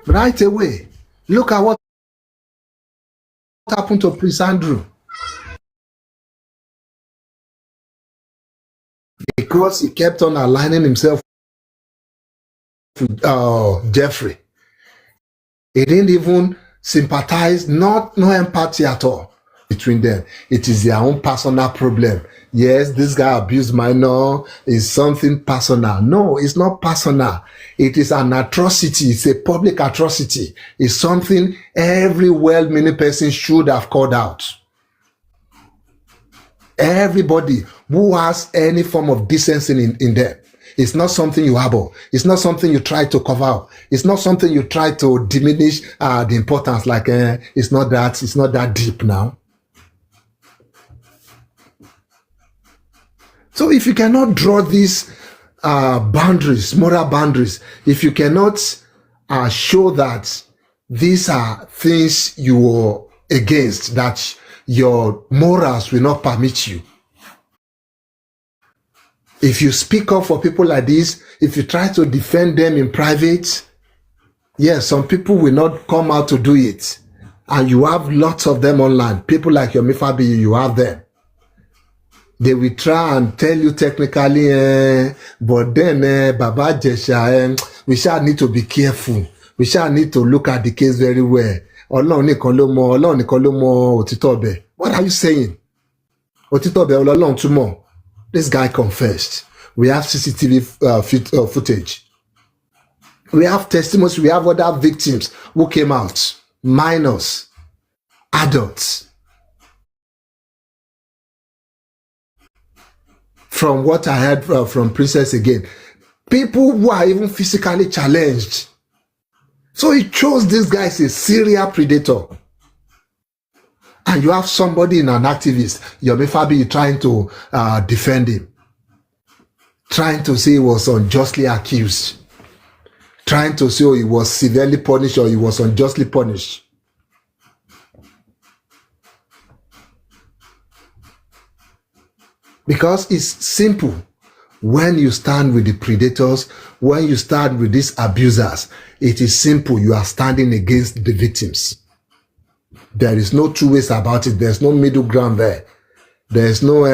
right away. Look at what happened to Prince Andrew. Because he kept on aligning himself with Jeffrey. He didn't even sympathize, no empathy at all between them. It is their own personal problem. Yes, this guy abused minor, is something personal. No, it's not personal. It is an atrocity. It's a public atrocity. It's something every well-meaning person should have called out. Everybody who has any form of decency in them. It's not something you harbor. It's not something you try to cover up. It's not something you try to diminish the importance. Like it's not that deep now. So if you cannot draw these boundaries, moral boundaries, if you cannot show that these are things you are against, that your morals will not permit you. If you speak up for people like this, if you try to defend them in private, yes, some people will not come out to do it. And you have lots of them online. People like yomi, fabiyi, you have them. They will try and tell you technically, but then, Baba Ijesha, we shall need to be careful. We shall need to look at the case very well. What are you saying? This guy confessed. We have CCTV footage. We have testimonies. We have other victims who came out. Minors, adults. From what I heard from Princess again, people who are even physically challenged. So he chose this guy as a serial predator. And you have somebody in an activist, Yomi Fabiyi, trying to defend him. Trying to say he was unjustly accused. Trying to say he was severely punished or he was unjustly punished. Because it's simple. When you stand with the predators, when you stand with these abusers, it is simple. You are standing against the victims. There is no two ways about it. There's no middle ground there. There's no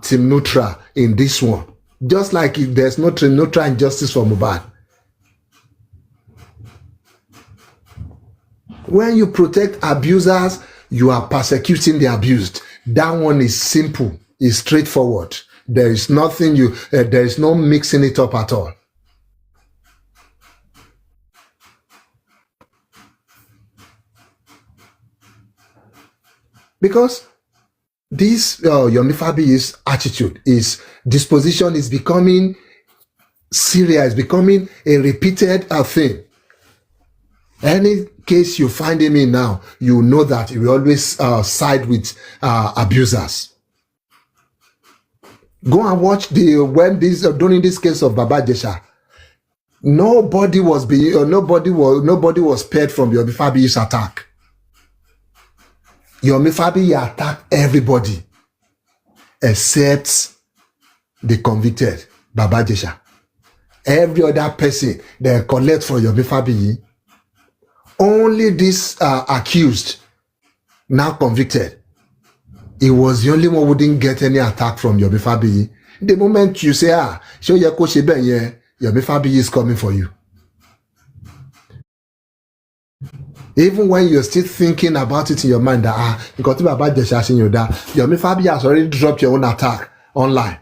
team neutral in this one. Just like there's no team neutral in justice for Mohbad. When you protect abusers, you are persecuting the abused. That one is simple. It's straightforward. There is nothing there is no mixing it up at all. Because this Yomi Fabiyi's attitude, his disposition is becoming serious, becoming a repeated thing. Any case you find him in now, you know that he will always side with abusers. Go and watch during this case of Baba Ijesha, nobody was spared from Yomi Fabiyi's attack. Yomi Fabiyi attacked everybody except the convicted Baba Ijesha. Every other person they collect for Yomi Fabiyi. Only this accused, now convicted, he was the only one who didn't get any attack from Yomi Fabiyi. The moment you say, show your coach Yomi Fabiyi is coming for you. Even when you're still thinking about it in your mind that because Baba Ijesha in your that Yomi Fabiyi has already dropped your own attack online.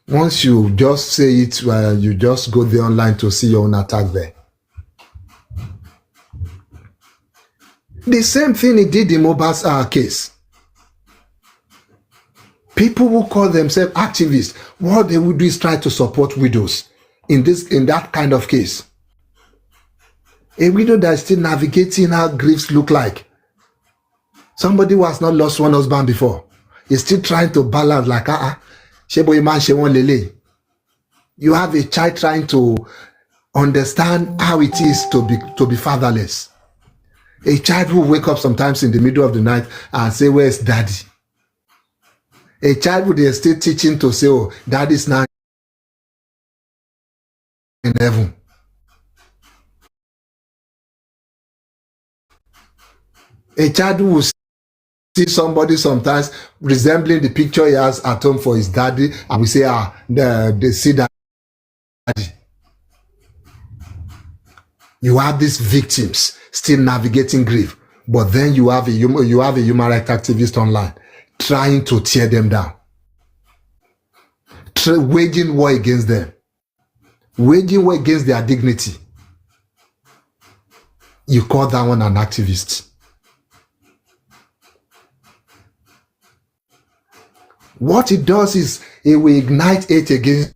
Once you just say it, you just go there online to see your own attack there. The same thing he did in Mohbad's case. People who call themselves activists, what they would do is try to support widows in that kind of case. A widow that is still navigating how griefs look like. Somebody who has not lost one husband before is still trying to balance like you have a child trying to understand how it is to be fatherless. A child who wake up sometimes in the middle of the night and say, where's daddy? A child who they are still teaching to say, oh, daddy's now in heaven. A child who will see somebody sometimes resembling the picture he has at home for his daddy, and we say, they see daddy. You have these victims still navigating grief, but then you have a human rights activist online trying to tear them down, waging war against them, waging war against their dignity. You call that one an activist. What it does is it will ignite hate against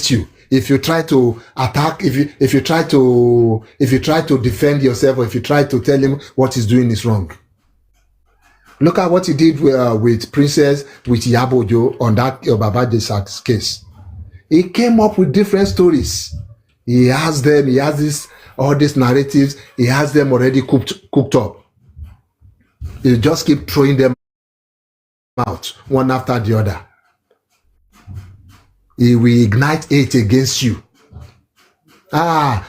you. If you try to attack, if you try to defend yourself, or if you try to tell him what he's doing is wrong. Look at what he did with Princess, with Yabojo on that Baba Jesha's case. He came up with different stories. He has all these narratives, he has them already cooked up. He just keep throwing them out one after the other. He will ignite hate against you. That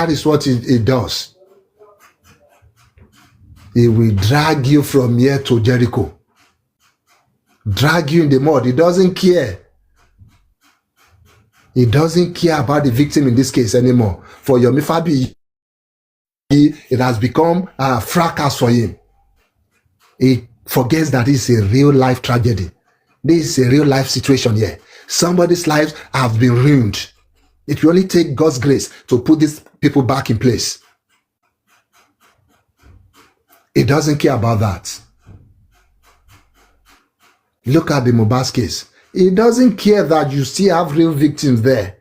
is what it does. He will drag you from here to Jericho, drag you in the mud. He doesn't care. He doesn't care about the victim in this case anymore. For Yomi Fabiyi, it has become a fracas for him. He forgets that it's a real life tragedy. This is a real life situation here. Somebody's lives have been ruined. It will only take God's grace to put these people back in place. He doesn't care about that. Look at the Mohbad's case. He doesn't care that you still have real victims there.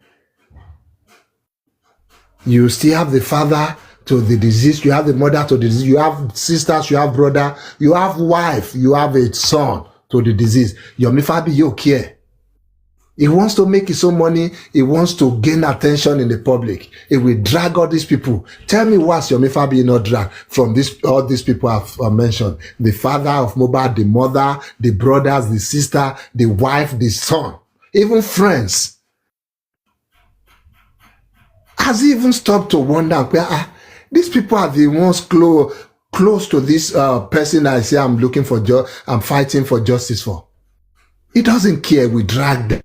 You still have the father to the disease, you have the mother to the disease, you have sisters, you have brother, you have wife, you have a son to the disease. Yomi Fabiyi, you care. He wants to make his own money. He wants to gain attention in the public. He will drag all these people. Tell me what's Yomi Fabiyi not drag from all these people I've mentioned. The father of Mohbad, the mother, the brothers, the sister, the wife, the son, even friends. Has he even stopped to wonder where these people are the ones close to this person I say I'm looking for, I'm fighting for justice for? He doesn't care. We drag them.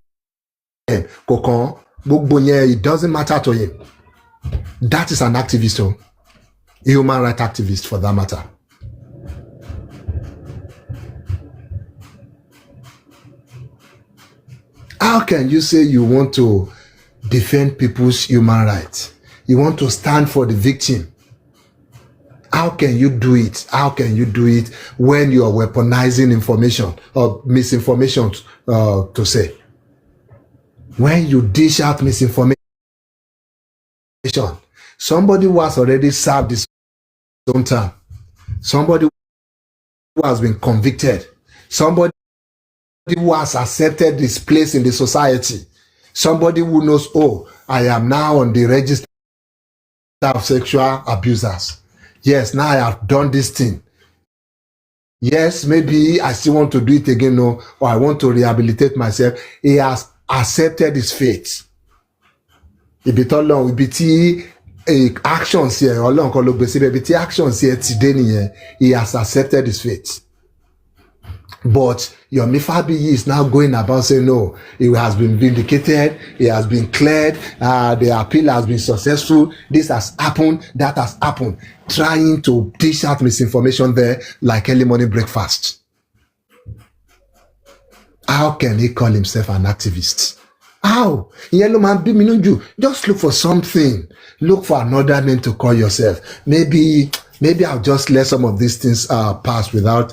It doesn't matter to him. That is an activist, a human rights activist for that matter. How can you say you want to defend people's human rights? You want to stand for the victim? How can you do it? How can you do it when you are weaponizing information or misinformation to say? When you dish out misinformation, somebody who has already served his own time, somebody who has been convicted, somebody who has accepted his place in the society, somebody who knows, I am now on the register of sexual abusers. Yes, now I have done this thing. Yes, maybe I still want to do it again, or I want to rehabilitate myself. He has accepted his fate. Actions here, actions here today, he has accepted his fate. But Yomi Fabiyi is now going about saying, no, he has been vindicated, he has been cleared, the appeal has been successful, this has happened, that has happened, trying to dish out misinformation there like early morning breakfast. How can he call himself an activist? How? Yellow man, just look for something. Look for another name to call yourself. Maybe I'll just let some of these things pass without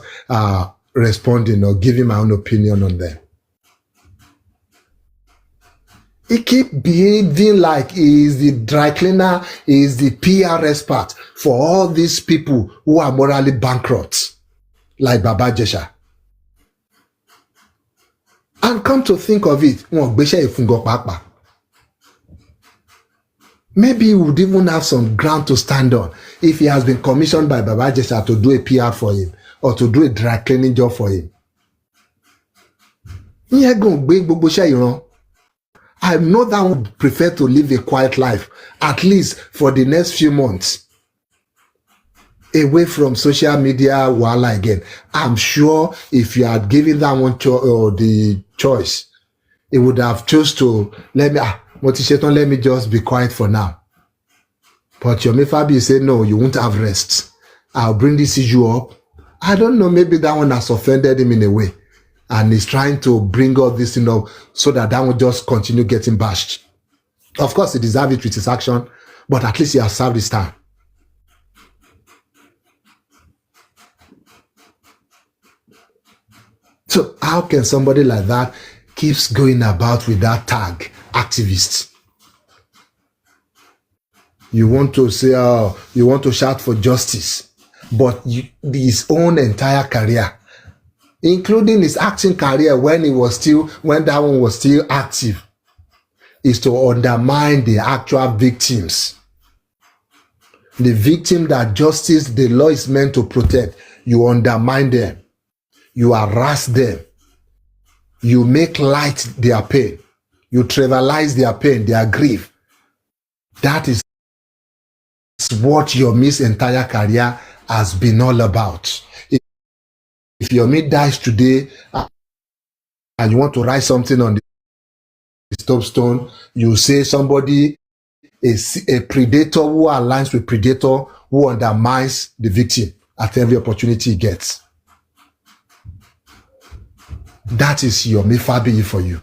responding or giving my own opinion on them. He keep behaving like he is the dry cleaner, he is the PR expert for all these people who are morally bankrupt, like Baba Ijesha. And come to think of it, maybe he would even have some ground to stand on if he has been commissioned by Baba Ijesha to do a PR for him or to do a dry cleaning job for him. I know that I would prefer to live a quiet life, at least for the next few months, away from social media wala again. I'm sure if you had given that one the choice, it would have chose to let me just be quiet for now. But Yomi Fabiyi said, no, you won't have rest. I'll bring this issue up. I don't know, maybe that one has offended him in a way. And he's trying to bring all this up so that will just continue getting bashed. Of course, he deserves it with his action, but at least he has served his time. So how can somebody like that keeps going about with that tag, activist? You want to say, you want to shout for justice, but his own entire career, including his acting career when that one was still active, is to undermine the actual victims. The victim that justice, the law is meant to protect. You undermine them. You harass them. You make light their pain. You trivialize their pain, their grief. That is what Yomi's entire career has been all about. If Yomi dies today and you want to write something on the tombstone, you say somebody is a predator who aligns with predator who undermines the victim at every opportunity he gets. That is Yomi Fabiyi for you.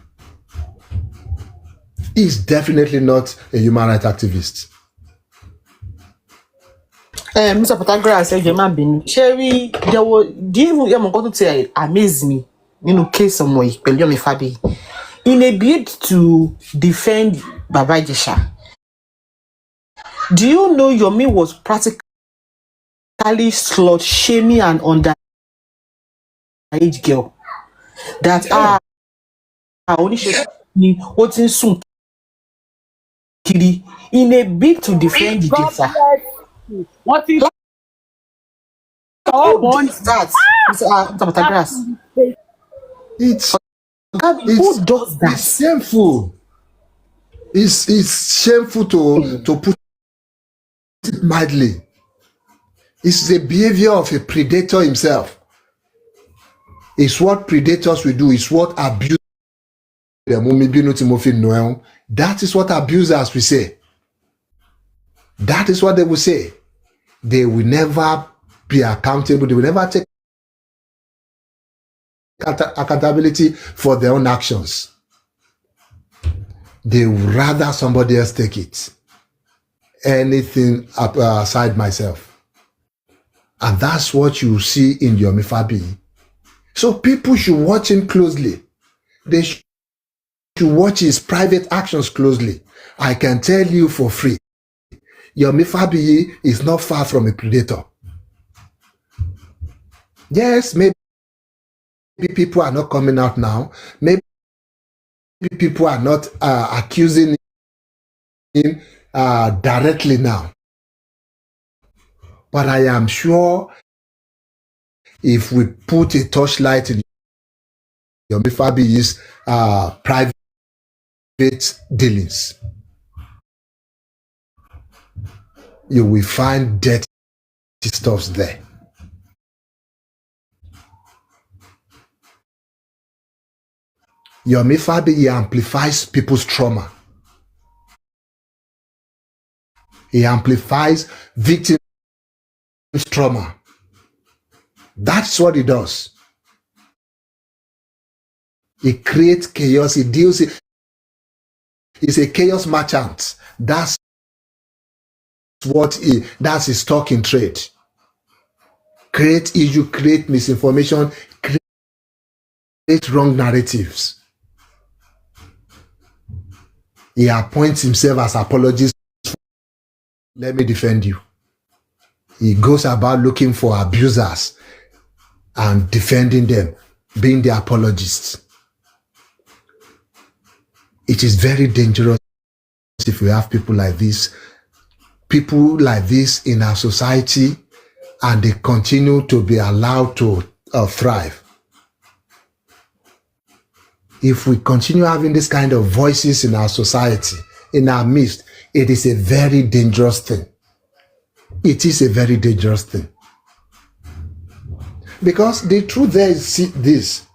He's definitely not a human rights activist. Mr. Patagora said, Sherry, do you even going to say amaze me? Case some way, Yomi Fabiyi. In a bid to defend Baba Ijesha, do you know Yomi was practically slut shaming an underage girl? That only she what's in soon Kiri in a bid to defend the Ijesha. What is that? Who does that? It's shameful. It's shameful to put it mildly. It's the behavior of a predator himself. It's what predators will do. It's what abuse. That is what abusers will say. That is what they will say. They will never be accountable. They will never take accountability for their own actions. They would rather somebody else take it. Anything aside myself. And that's what you see in Yomi Fabiyi. So people should watch him closely. They should watch his private actions closely. I can tell you for free, Yomi Fabiyi is not far from a predator. Yes, maybe people are not coming out now. Maybe people are not accusing him directly now. But I am sure if we put a torchlight in Yomi Fabiyi's private dealings, you will find dirty stuff there. Yomi Fabiyi amplifies people's trauma. He amplifies victims' trauma. That's what he does. He creates chaos. He deals it. He's a chaos merchant. That's his stock in trade. Create issue, create misinformation, create wrong narratives. He appoints himself as apologist. Let me defend you. He goes about looking for abusers and defending them, being the apologist. It is very dangerous if we have people like this in our society, and they continue to be allowed to thrive. if we continue having this kind of voices in our society, in our midst, it is a very dangerous thing. It is a very dangerous thing. Because the truth there is this.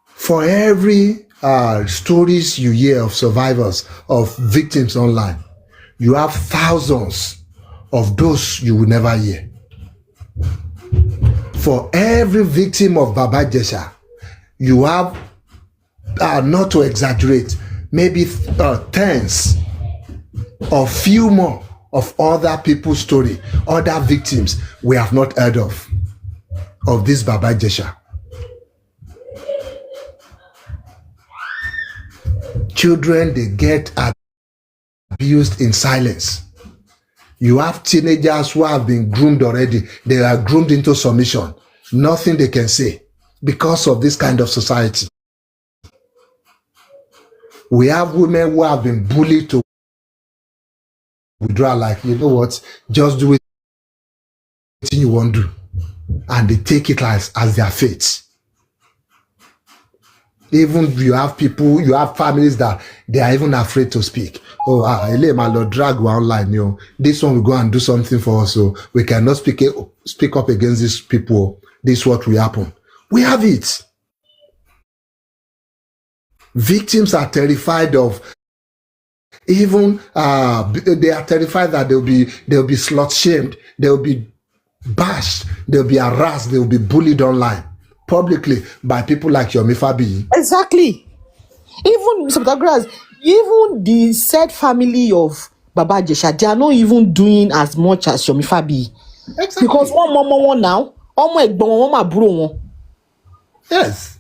For every stories you hear of survivors, of victims online, you have thousands of those you will never hear. For every victim of Baba Ijesha, you have, not to exaggerate, maybe tens or few more of other people's story, other victims we have not heard of this Baba Ijesha. Children, they get abused in silence. You have teenagers who have been groomed already. They are groomed into submission. Nothing they can say because of this kind of society. We have women who have been bullied to withdraw, like, you know what, just do it you want to do. And they take it as their fate. Even you have people, you have families that they are even afraid to speak. Oh, my Lord, drag online, you know. This one will go and do something for us, so we cannot speak up against these people. This is what will happen. We have it. Victims are terrified of, even they are terrified that they'll be slut shamed, they'll be bashed, they'll be harassed, they'll be bullied online publicly by people like Yomi Fabiyi. Exactly. Even Mr. Patagrass, even the said family of Baba Ijesha, they are not even doing as much as Yomi Fabiyi. Exactly. Because one now, yes.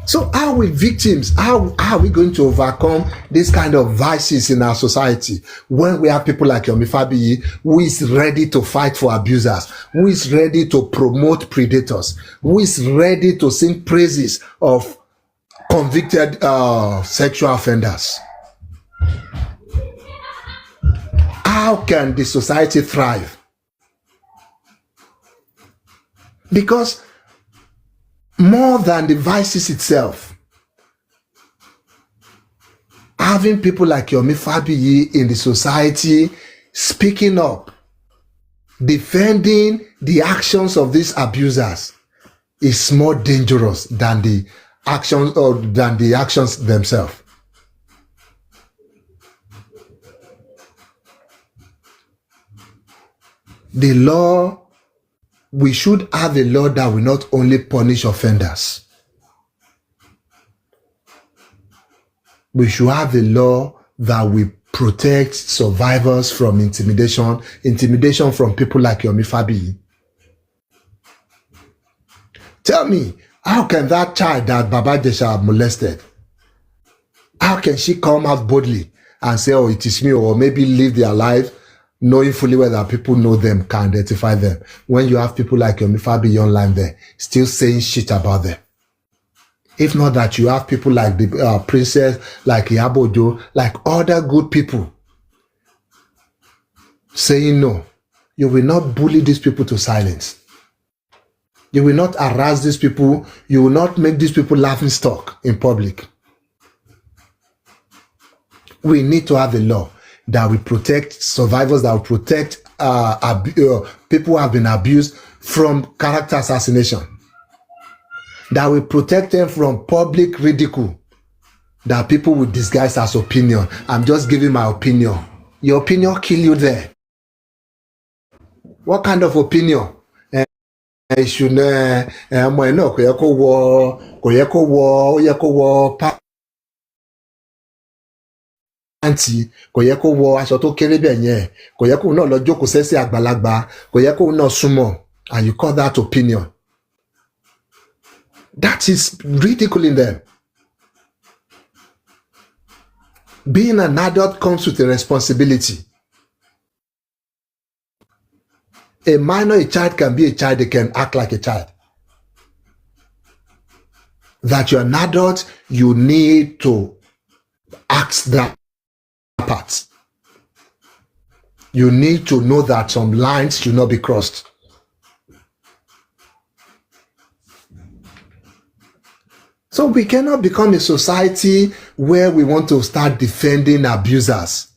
So how we victims, how are we going to overcome this kind of vices in our society when we have people like Yomi Fabiyi, who is ready to fight for abusers, who is ready to promote predators, who is ready to sing praises of convicted sexual offenders? How can the society thrive? Because more than the vices itself, having people like Yomi Fabiyi in the society speaking up, defending the actions of these abusers is more dangerous than the actions themselves. The law, we should have a law that will not only punish offenders. We should have a law that will protect survivors from intimidation from people like Yomi Fabiyi. Tell me, how can that child that Baba Ijesha molested, how can she come out boldly and say, oh, it is me, or maybe live their life knowing fully well that people know them, can identify them, when you have people like Yomi Fabiyi online there still saying shit about them? If not that you have people like the princess, like Yabojo, like other good people saying no. You will not bully these people to silence. You will not harass these people. You will not make these people laughing stock in public. We need to have a law that will protect survivors, that will protect people who have been abused from character assassination, that will protect them from public ridicule, that people will disguise as opinion. I'm just giving my opinion. Your opinion kill you there. What kind of opinion? Àǹtí kò yẹ kó wọ aṣọ tó kéré bẹ́ẹ̀ yẹn, kò yẹ kó náà lọ jókòó sẹ́sẹ̀ àgbàlagbà, kò yẹ kó náà súnmọ́, and you call that opinion? That is ridiculing them. Being an adult comes with a responsibility. A minor, a child can be a child, they can act like a child. That you're an adult, you need to act that part. You need to know that some lines should not be crossed. So we cannot become a society where we want to start defending abusers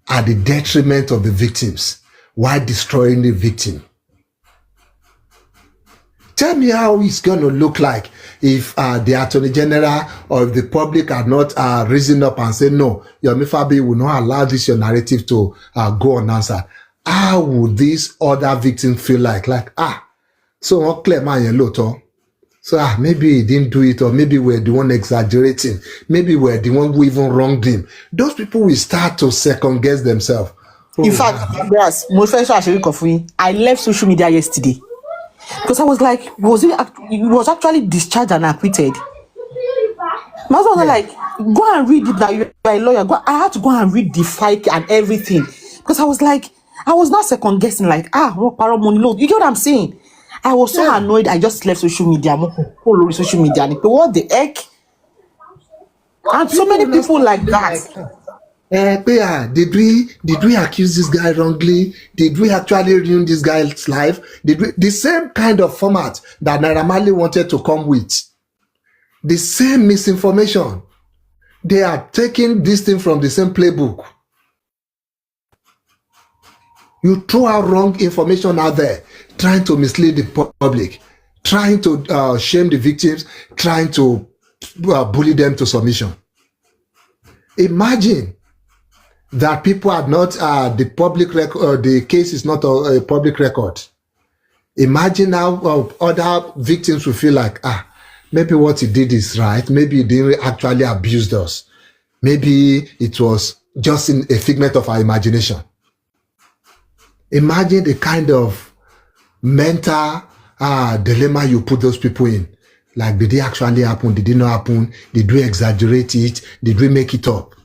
at the detriment of the victims while destroying the victim. Tell me how it's going to look like if the Attorney General or if the public are not risen up and say, no, Yomi Fabiyi will not allow this your narrative to go unanswered. How would these other victims feel like? So what clear man loto? So maybe he didn't do it, or maybe we're the one exaggerating. Maybe we're the one who even wronged him. Those people will start to second guess themselves. In fact, I left social media yesterday because I was like, it was actually discharged and acquitted. My husband was like, go and read it now. You're a lawyer. I had to go and read the fight and everything because I was like, I was not second guessing, like, what para money load. You get what I'm saying? I was so annoyed. I just left social media. Social media. What the heck? And so many people like that. Did we accuse this guy wrongly? Did we actually ruin this guy's life? The same kind of format that Naira Marley wanted to come with? The same misinformation. They are taking this thing from the same playbook. You throw out wrong information out there, trying to mislead the public, trying to shame the victims, trying to bully them to submission. Imagine that people are not the public record, the case is not a public record. Imagine how other victims will feel like, maybe what he did is right. Maybe he didn't actually abuse us. Maybe it was just a figment of our imagination. Imagine the kind of mental dilemma you put those people in. Like, did it actually happen? Did it not happen? Did we exaggerate it? Did we make it up?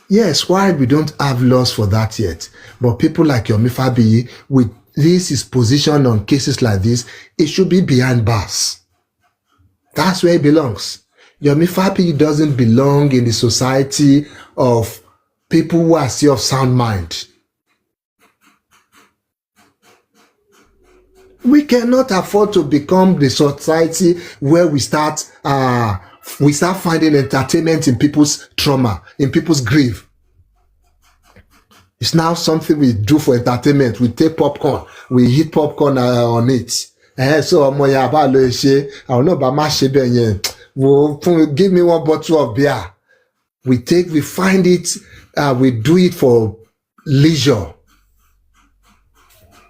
Yes, why we don't have laws for that yet. But people like Yomi Fabiyi, with his position on cases like this, it should be behind bars. That's where it belongs. Yomi Fabiyi doesn't belong in the society of people who are still of sound mind. We cannot afford to become the society where we start finding entertainment in people's trauma, in people's grief. It's now something we do for entertainment. We take popcorn, we eat popcorn on it. So I don't know about my shebe. Give me one bottle of beer. We find it, we do it for leisure.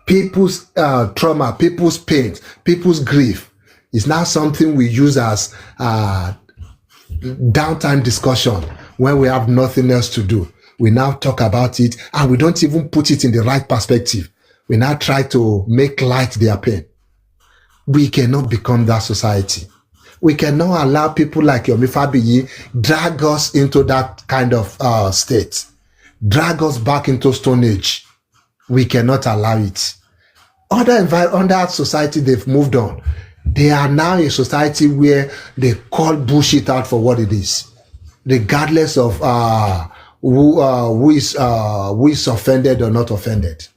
People's trauma, people's pain, people's grief is now something we use as downtime discussion when we have nothing else to do. We now talk about it and we don't even put it in the right perspective. We now try to make light their pain. We cannot become that society. We cannot allow people like Yomi Fabiyi drag us into that kind of state, drag us back into Stone Age. We cannot allow it. Under society, they've moved on. They are now a society where they call bullshit out for what it is, regardless of who is offended or not offended.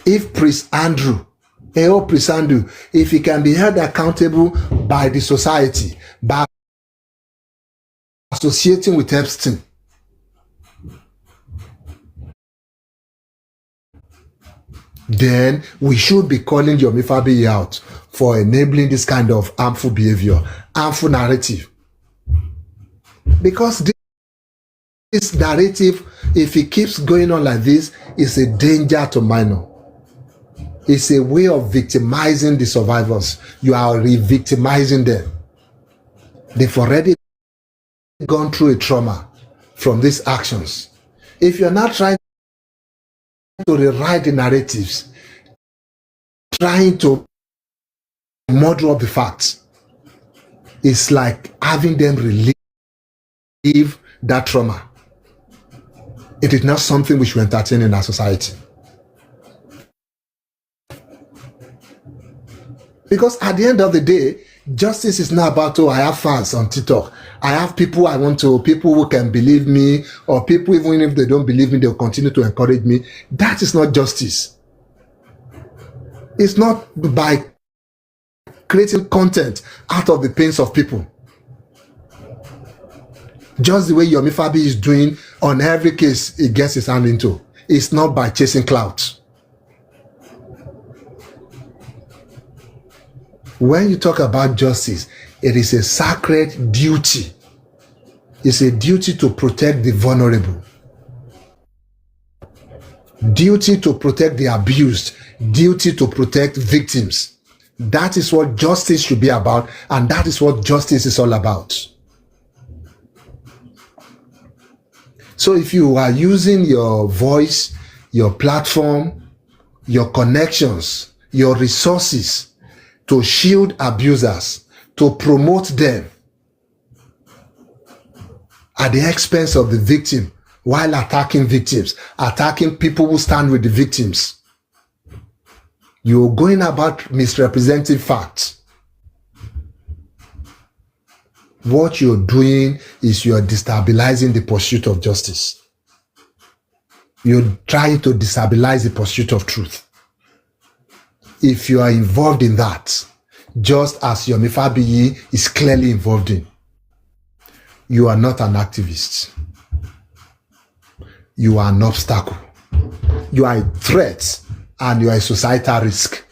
If Priest Andrew, if he can be held accountable by the society, by associating with Epstein, then we should be calling Yomi Fabiyi out for enabling this kind of harmful behavior, harmful narrative. Because this narrative, if it keeps going on like this, is a danger to minor. It's a way of victimizing the survivors. You are re-victimizing them. They've already gone through a trauma from these actions. If you're not trying to rewrite the narratives, trying to muddle up the facts, it's like having them relieve that trauma. It is not something we should entertain in our society. Because at the end of the day, justice is not about, I have fans on TikTok. I have people people who can believe me, or people, even if they don't believe me, they'll continue to encourage me. That is not justice. It's not by creating content out of the pains of people. Just the way Yomi Fabiyi is doing on every case he gets his hand into. It's not by chasing clouds. When you talk about justice, it is a sacred duty. It's a duty to protect the vulnerable, duty to protect the abused, duty to protect victims. That is what justice should be about, and that is what justice is all about. So if you are using your voice, your platform, your connections, your resources to shield abusers, to promote them at the expense of the victim, while attacking victims, attacking people who stand with the victims, you're going about misrepresenting facts. What you're doing is you're destabilizing the pursuit of justice. You're trying to destabilize the pursuit of truth. If you are involved in that, just as Yomi Fabiyi is clearly involved in, you are not an activist. You are an obstacle. You are a threat, and you are a societal risk.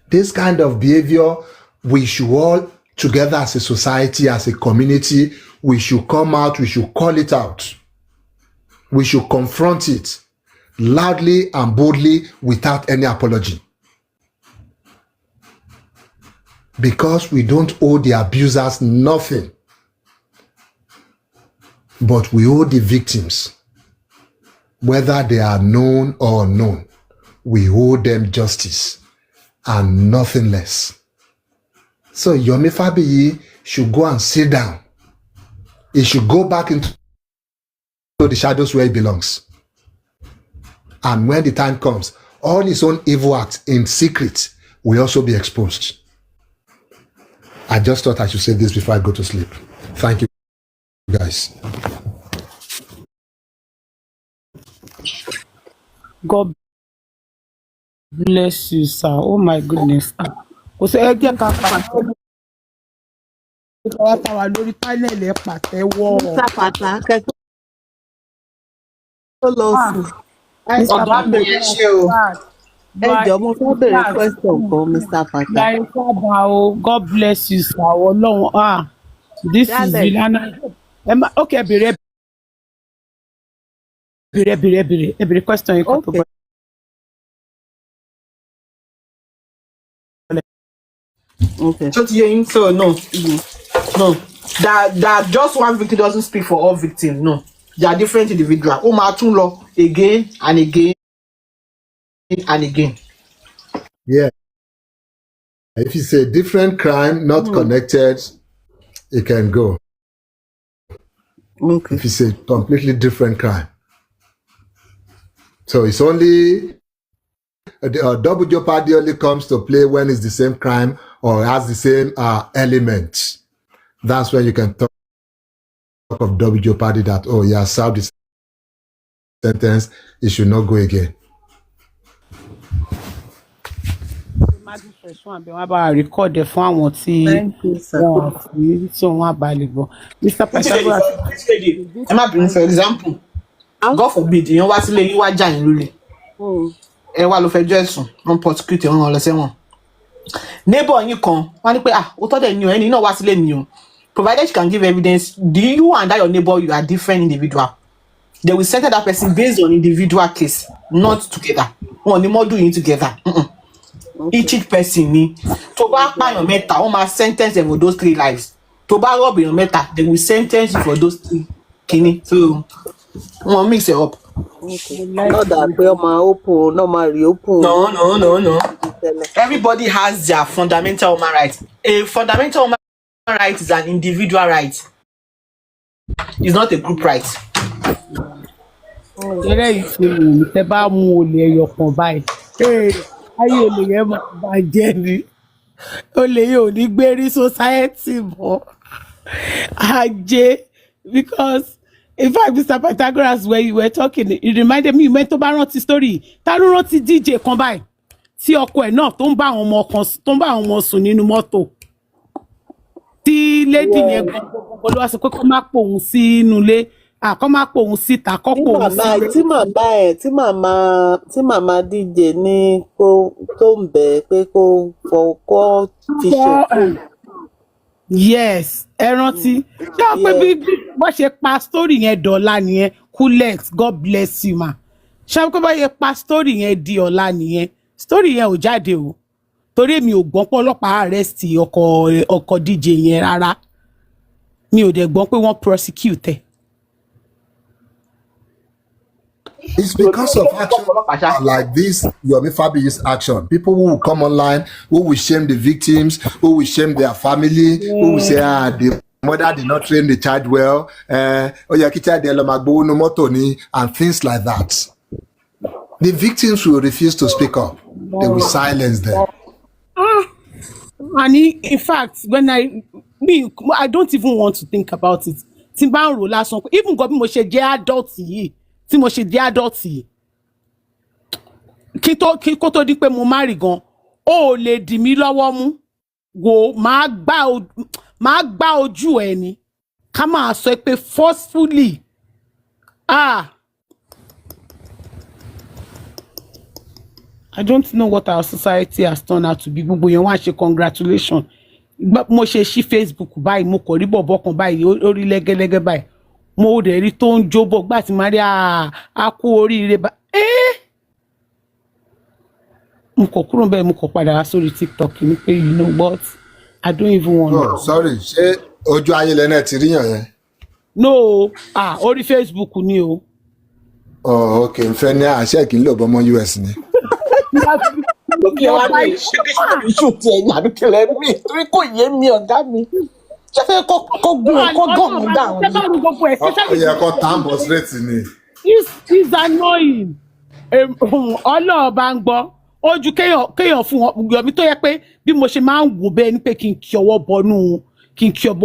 This kind of behavior, we should all, together as a society, as a community, we should come out, we should call it out. We should confront it loudly and boldly without any apology. Because we don't owe the abusers nothing, but we owe the victims, whether they are known or unknown. We owe them justice and nothing less. So Yomi Fabiyi should go and sit down. He should go back into the shadows where he belongs. And when the time comes, all his own evil acts in secret will also be exposed. I just thought I should say this before I go to sleep. Thank you, guys. God bless you, sir. Oh my goodness. Kò sí ẹgbẹ́ kan pàtàkì lórí pánẹ́ẹ̀lì ẹ̀ pàtẹ́wọ́. Mr. Pata, kẹ́kọ̀ọ́ tó lọ sùn. Ọ̀gá mi ẹ ṣé o. Ẹ jọ̀ọ́ mo fẹ́ bèrè question kan, Mr. Pata. Láyé sábà o, God bless you, sir. Ọlọ́run this is Vilana. Okay, bèrè question yìí kọ́ tó bọ́. Okay. So no. That just one victim doesn't speak for all victims. No, they are different individuals. Ó máa tún lọ again and again and again. Yeah. If it's a different crime, not connected, it can go. Okay. If it's a completely different crime. So it's only double jeopardy only comes to play when it's the same crime or has the same element. That's when you can talk of double jeopardy that, oh, yeah, served the sentence, it should not go again. Record the fún àwọn tí wọ́n fi tí wọ́n àbálẹ̀bọ̀. Mr. Pythagoras. Ẹ má bínú, for example, God forbid, èèyàn wá sílé yín wá jà yín lólè. Ẹ wá lọ fẹjọ́ ẹ̀sùn, wọ́n prosecute wọ́n lọ sẹ́wọ̀n. Neighbor yín kan, wọ́n ní pé ó tọ́ dẹ̀ ni o, ẹni náà wá sílé mi o. Provided you can give evidence, do you and that your neighbor, you are different individual. They will settle that person based on individual case, not together. Wọ́n ní mọ́ do yín together. Each person ni. Tó bá pààyàn mẹ́ta, wọ́n máa sentence them for those 3 lives. Tó bá rob èèyàn mẹ́ta, they will sentence you for those 3 kini. So wọ́n mix it up. Okay. Not that pé ọmọ open, no ma reopen. No. Everybody has their fundamental human rights. A fundamental human right is an individual right. It's not a group right. Eré ìṣèlú tẹ bá mú olè ẹyọ kan báyìí. Ayé olè yẹn máa bàjẹ́ ni. Olè yóò ní gbérí society mọ́. Ajé, because in fact, Mr. Pythagoras, when you were talking, it reminded me, you meant to bá rántí story. Ta ló rántí DJ kan báyìí? tí ọkọ ẹ̀ náà tó ń bá àwọn ọmọ kan tó ń bá àwọn ọmọ sùn nínú mọ́tò tí lady yẹn gbogbo ló wá sọ pé kó má pòun sínú ilé kó má pòun síta kó pòun sílé. tí màmá díje ní kó tó ń bẹ̀ pé kó fọkọ́ fi ṣe. Yes, ẹ rántí ṣé wọ́n pé bí wọ́n ṣe pa story yẹn dọ̀la nìyẹn Kulex God bless you ma ṣé wọ́n pé bá ṣe pa story yẹn di ọ̀la nìyẹn story yẹn ò jáde o torí mi ò gbọ́n pé ọlọ́pàá arrest ọkọ DJ yẹn rárá mi ò dẹ̀ gbọ́n pé wọ́n prosecute ẹ̀. It's because of action like this, Yomi Fabiyi's action. People who will come online, who will shame the victims, who will shame their family, who will say, the mother did not train the child well, and things like that. The victims will refuse to speak up. They will silence them. And in fact, when I don't even want to think about it. Even God, mo ṣe jẹ́ adult yìí. Tí mo ṣe di adult yìí kí kó tó di pé mo marry gan ó lè dì mí lọ́wọ́ mú wò máa gbá ojú ẹ ni ká máa sọ pé forcefully I don't know what our society has turned out to be. Gbogbo yẹn wá ṣe congratulations mo ṣe ṣí Facebook báyìí mo kò rí bọ̀bọ̀ kan báyìí ó rí lẹ́gẹ́lẹ́gẹ́ báyìí mo dẹ̀ rí tó ń jóbọ̀ gbà tí Maria a kú oríire bá mo kò kúrò bẹ́ẹ̀ mo kò padà wá sórí TikTok ní pé you know what I don't even want. Oh, sorry ṣé ojú ayẹlẹ náà ti ríyàn yẹn. No orí Facebook ni o. Oh, okay n fẹ́ ní àṣẹ kì í lò bọ́mọ US ni. Lókè wá ní ìṣù tí ẹ̀yìn àbíkẹ́lẹ́ mi torí kò yé mi ọ̀gá mi. Ṣé fẹ́ kó gàn mí dáhùn ni? Ó yẹ kó tambo straight ni. It's annoying. Ọlọ́ọ̀bá ń gbọ́ ojú kéèyàn fún wọn Yomi tó yẹ pé bí mo ṣe máa ń wò bẹ́ẹ̀ ni pé kí n kí ọwọ́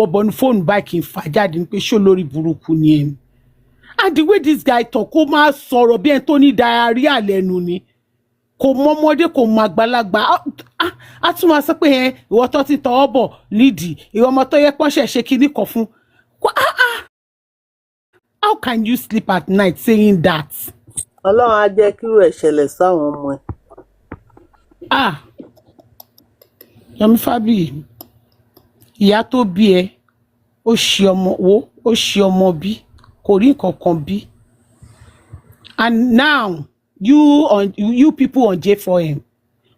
bọnú fóònù báyìí kí n fà jáde ni pé ṣó lórí burúkú ni ẹ̀. And the way this guy talk kó máa sọ̀rọ̀ bí ẹni tó ní diarrhea lẹ́nu ni kò mọ ọmọdé kò mọ àgbàlagbà a tún máa sọ pé ìwọ tó ti tọwọ́ bọ̀ lídìí ìwọ ọmọ tó yẹ pọ́nṣẹ̀ ṣe kinní kan fún how can you sleep at night saying that. Ọlọ́run á jẹ́ kírú ẹ̀ ṣẹlẹ̀ sáwọn ọmọ ẹ̀. Yomi Fabiyi ìyá tó bí ẹ ó ṣe ọmọ bí kò rí nǹkan kan bí and now you people on J4M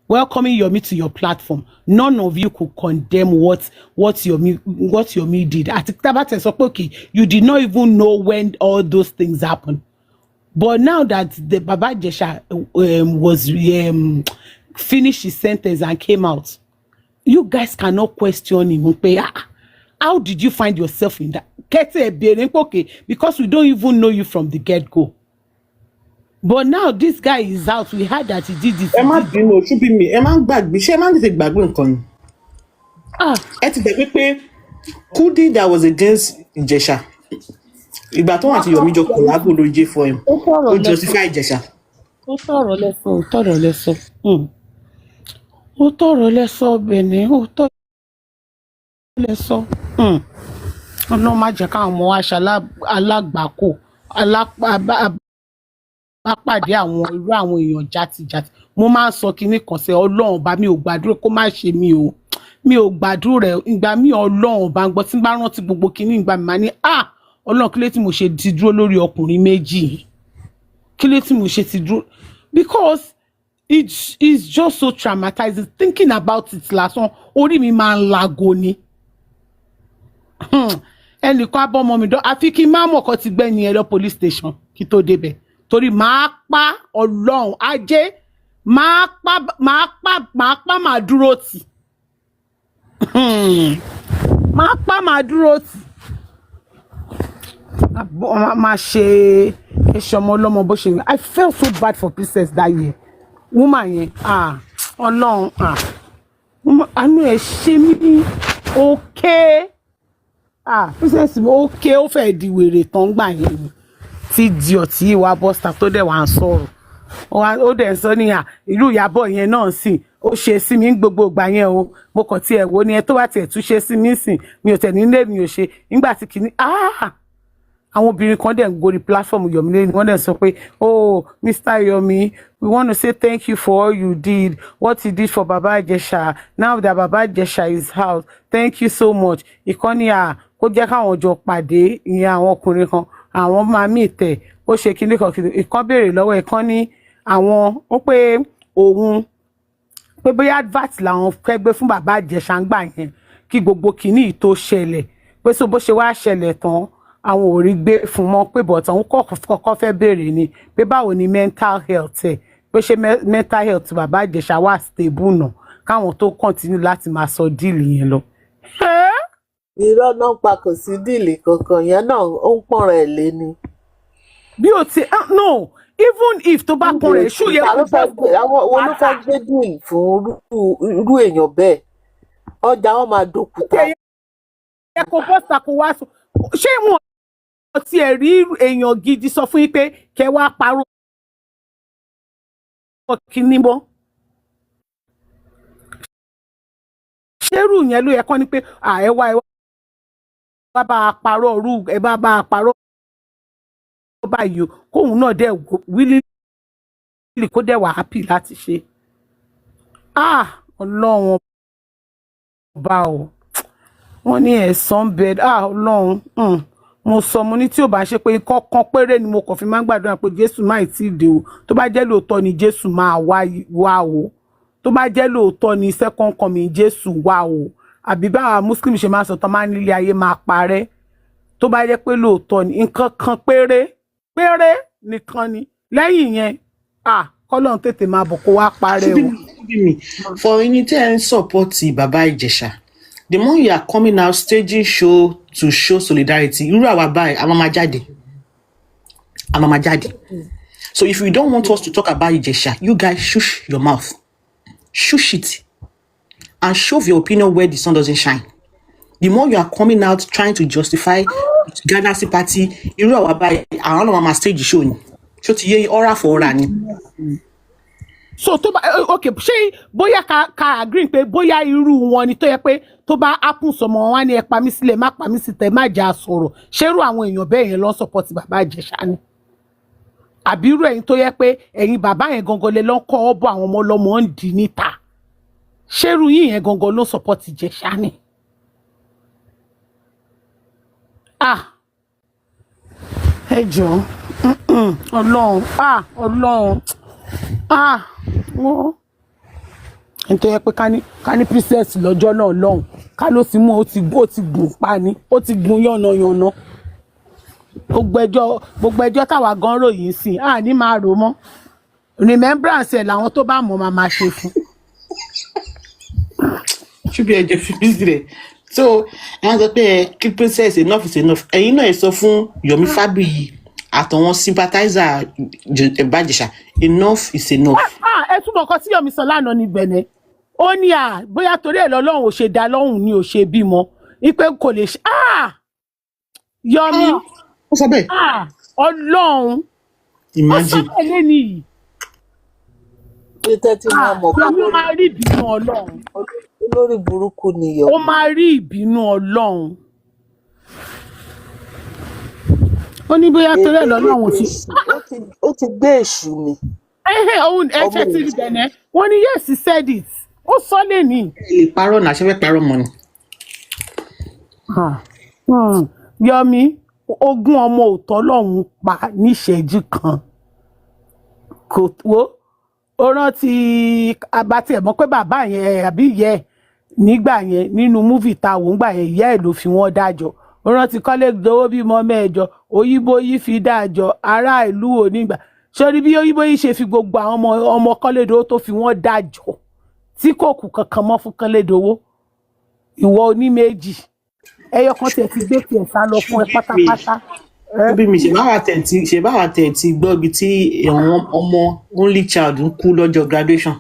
welcoming Yomi to your platform. None of you could condemn what Yomi did. Àti tábàtẹ̀ sọ pé okay, you did not even know when all those things happened. But now that the Baba Ijesha was finished his sentence and came out, you guys cannot question him. How did you find yourself in that? Okay, because we don't even know you from the get-go. But now this guy is out. We heard that he did this. Ẹ má bínú oṣù bí mi. Ẹ má gbàgbé. Ṣé ẹ má tètè gbàgbé nǹkan ni? Ẹ ti gbàgbé pé Kudi that was against Ijesha. Ìgbà tó wà tí Yomi jọ collabo lórí J4M. Ó justify Ijesha. Ó tọrọ lẹ́sọ bẹ̀ni. Ó tọrọ lẹ́sọ. Ọlọ́run má jẹ́ káwọn ọmọ wa ṣe alágbàkó pàdé irú àwọn èèyàn játijàti. Mo máa ń sọ kinní kan sẹ́ Ọlọ́run bá mi ò gbàdúrà kó má ṣe mi o. Mi ò gbàdúrà ìgbà mi Ọlọ́run bá ń gbọ́ tí n bá rántí gbogbo kinní ìgbà mi máa ní Ọlọ́run kí ló tí mo ṣe ti dúró lórí ọkùnrin méjì. Kí ló tí mo ṣe ti dúró because it's just so traumatizing thinking about it lásán orí mi máa ń lago ni. Ẹnìkan abọ́mọ mi dán àfi kí n má mọ̀ kọ́ ti gbẹ́ni ẹ lọ police station kí tó débẹ̀. Torí máa pa Ọlọ́run ajé máa dúró tì máa dúró tì máa ṣe ẹṣọ ọmọ ọlọ́mọ bó ṣe. I felt so bad for Princess that year woman yẹn Ọlọ́run àánú ẹ̀ ṣe mí okay Princess okay ó fẹ́ di wèrè tán gbà yẹn ni tí di ọtí ìwà bọ́sítà tó dẹ̀ wà ń sọ̀rọ̀ ó dẹ̀ sọ ní irú Ìyábọ̀ yẹn náà sìn ó ṣe sí mi gbogbo ìgbà yẹn o mo kàn tiẹ̀ wo ni ẹ tó bá tiẹ̀ tún ṣe sí mi sìn mi ò tẹ̀ nílé mi ò ṣe nígbà tí kìíní àwọn obìnrin kan dẹ̀ ń gorí platform Yomi lẹ́nu wọ́n dẹ̀ sọ pé oh Mr. Yomi we want to say thank you for all you did what you did for Baba Ijesha now that Baba Ijesha is out thank you so much ìkànnì kó jẹ́ káwọn jọ pàdé ìyẹn àwọn ọkùnrin kan àwọn máa mí tẹ̀ ó ṣe kíní kan kìíní ìkan béèrè lọ́wọ́ ìkan ní àwọn ó pé òun pé bóyá advert làwọn fẹ́ gbé fún Baba Ijesha ń gbà yẹn kí gbogbo kíní tó ṣẹlẹ̀ pé so bó ṣe wá ṣẹlẹ̀ tán àwọn ò rí gbé fún mọ́ pé bọ̀tàn òun kọ́kọ́ fẹ́ béèrè ni pé báwo ni mental health ẹ̀ pé ṣé mental health Baba Ijesha wà stable náà káwọn tó continue láti máa sọ díìlì yẹn lọ. irọ́ náà pa kò sí díìlì kankan yẹn náà ó ń pọ̀nra ẹ̀ lé ni. bí o ti no even if tó bá pọn rẹ̀ ṣó yẹ kó bọ́ àwọn olùfẹ́ gbé díìlì fún irú èèyàn bẹ́ẹ̀ ọjà wọn máa dòkúta. ẹ kò bọ́ sàkó wá sọ ṣé wọn ti ẹ̀ rí èèyàn gidi sọ fún yín pé kẹ wá parọ́ kíní mọ́ ṣérù yẹn ló yẹ kọ́ ni pé ẹ wá bá a parọ́ rú ẹ bá a parọ́ báyìí o kóun náà dẹ̀ wílí kó dẹ̀ wà happy láti ṣe ọlọ́run ọba o wọ́n ní ẹ̀san bed ọlọ́run mo sọ mo ní tí ò bá ṣe pé kọ́kàn péré ni mo kàn fi máa ń gbàdúrà pé Jésù máì tí ì dé o tó bá jẹ́ lóòótọ́ ni Jésù máa wá o tó bá jẹ́ lóòótọ́ ni second coming Jésù wá o àbí báwa Muslim ṣe máa sọ tán máa ń nílé ayé máa parẹ́ tó bá jẹ́ pé lóòótọ́ ni nǹkan kan péré nìkan ni lẹ́yìn yẹn kọ́lọ́n tètè máa bọ̀ kó wá parẹ́ o. for ẹni tí ẹ ń support Baba Ijesha the more you are coming out staging show to show solidarity irú àwa báyìí a máa jáde so if you don't want us to talk about Ijesha you guys shush your mouth shush it and show your opinion where the sun doesn't shine. The more you are coming out trying to justify gather sympathy irú àwa báyìí àwọn náà máa stage show ni ṣó ti yé ọ̀rá for ọ̀rá ni. so tó bá okay ṣé bóyá ká agree pé bóyá irú wọn ni tó yẹ pé tó bá happen sọmọ wọn ní ẹ pa mí sílẹ̀ má pa mí síta má jà sọ̀rọ̀ ṣérú àwọn èèyàn bẹ́ẹ̀ yẹn lọ support Baba Ijesha ni àbí irú ẹ̀yin tó yẹ pé ẹ̀yin bàbá yẹn gangan lè lọ kọ́ ọ bọ àwọn ọmọ ọlọ́mọ ń dì níta ṣérú yìí yẹn gangan ló support Ijesha ni. ẹ jọ̀ọ́ Ọlọ́run Ọlọ́run wọ́n nítorí pé ká ní princess lọ́jọ́ náà lọ́hùn ká ló ti mú ó ti gùn pa ni ó ti gun yànnàyànnà gbogbo ẹjọ́ táwa gan ròyìn sí ní máa rò mọ́ remembrance ẹ̀ làwọn tó bá mọ̀ máa ṣe fún. ṣùgbọ́n ẹ̀jẹ̀ fi bí sílẹ̀ so ẹ̀ ń sọ pé kí princess enough is enough ẹ̀yin náà ẹ̀ sọ fún Yomi Fabiyi àtàwọn sympathizer Baba Ijesha enough is enough. ẹ túbọ̀ kọ sí Yomi sọ lánàá ní bẹ̀nẹ̀ ó ní bóyá torí ẹ̀ lọ́lọ́run ò ṣe dá lọ́hùn ni ò ṣe bímọ ipe kò lè ṣe Yomi ó sọ bẹ́ẹ̀ Ọlọ́run imagine ó sọ bẹ́ẹ̀ nìyí Yomi ó máa rí ìbínú Ọlọ́run olórí burúkú ni Yomi ó máa rí ìbínú Ọlọ́run ó ní bóyá torí ẹ̀ lọ́lọ́run ó ti gbé èṣù mi. òun ẹ̀ṣẹ̀ ti rí bẹ̀nẹ̀ wọ́n ní yes he said it ó sọ lé ní. lè parọ́ náà ṣe fẹ́ parọ́ mọ́ ni. Yomi ogún ọmọ òótọ́ lọ́hùn pa níṣẹ́jú kan kò wo ó rántí abatí ẹ̀ mọ́ pé bàbá yẹn àbí ìyá ẹ̀ nígbà yẹn nínú múfì ta òun gbà yẹn ìyá ẹ̀ ló fi wọ́n dájọ́ ó rántí kọ́lé gbowó bímọ mẹ́jọ òyìnbó yìí fi dájọ́ ará ìlú onígbà sórí bí òyìnbó yìí ṣe fi gbogbo àwọn ọmọ kọ́lédowó tó fi wọ́n dájọ́ tí kò kù kankan mọ́ fún kọ́lédowó ìwọ oní méjì ẹyọ kan tiẹ̀ ti gbé tiẹ̀ sá lọ fún ẹ pátápátá. bí mi ṣe báwa tẹ̀ ti gbọ́ ibi tí àwọn ọmọ only child ń kú lọ́jọ́ graduation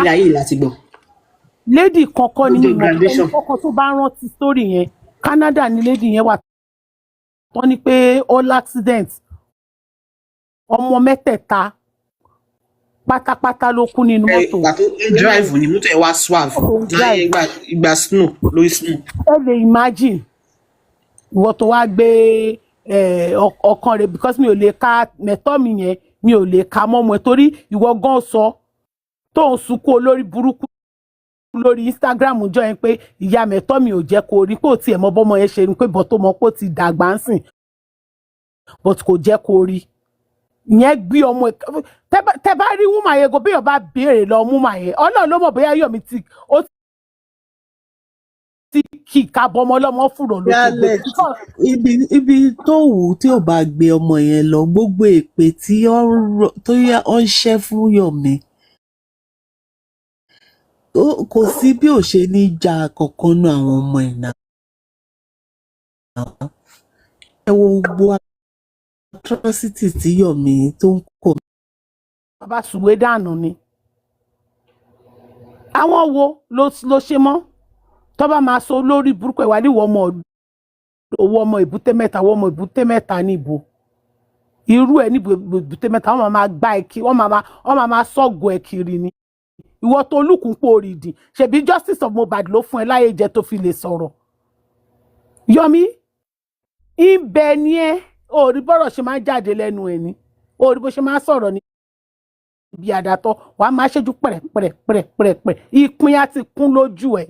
ilé ayé láti gbọ́. lady kankan ni ìmọ̀ kankan tó bá rántí story yẹn Canada ni lady yẹn wà wọ́n ní pé all accident ọmọ mẹ́tẹ̀ẹ̀ta pátápátá ló kú nínú mọ́tò. ìgbà tó drive ní mọ́tò ẹ̀ wá swerve láyé ìgbà snow lórí snow. ẹ lè imagine ìwọ tó wá gbé ọkàn rẹ because mi ò lè ka mẹ́tọ́ mi yẹn mi ò lè ka mọ́ mọ́ ẹ torí ìwọ gan sọ tó ń sunkún olórí burúkú lórí Instagram jọ yẹn pé ìyá mẹ́tọ́ mi ò jẹ́ kó rí kó tiẹ̀ mọ bọ́mọ yẹn ṣe ni pé bọ́ tó mọ kó ti dàgbà ń sìn but kò jẹ́ kó rí ìyẹn gbé ọmọ ẹ tẹ bá rí wúmà yẹn go bí ọba béèrè lọ wúmà yẹn Ọlọ́run ló mọ̀ bóyá Yomi ti ó ti kì í kábọ ọmọ ọlọ́mọ fúrò ló ti gbé. ibi tó wù tí ò bá gbé ọmọ yẹn lọ gbogbo èpè tí ó ń ṣẹ́ fún Yomi kò sí bí ò ṣe ní já kankan nú àwọn ọmọ ẹ̀ náà. ẹ wo gbogbo atrocity tí Yomi tó ń kọ. bàbá sùwé dànù ni àwọn wo ló ṣe mọ́ tó bá máa sọ lórí burúkú ẹ̀ wá ní owó ọmọ èbúté mẹ́ta owó ọmọ èbúté mẹ́ta níbo irú ẹ̀ ní èbúté mẹ́ta wọ́n máa gbá ẹ kiri wọ́n máa sọ́gun ẹ kiri ni ìwọ tó lùkùn pò rìdì ṣebí justice of Mohbad ló fún ẹ láyé jẹ tó fi lè sọ̀rọ̀ Yomi ibẹ̀ ni ẹ òòrí bọ́rọ̀ ṣe máa jáde lẹ́nu ẹ̀ ní òòrí bó ṣe máa sọ̀rọ̀ ní ibi àdàtọ̀ wàá máa ṣẹ́jú pẹ̀rẹ̀pẹ̀rẹ̀pẹ̀rẹ̀ ìpín á ti kún lójú ẹ̀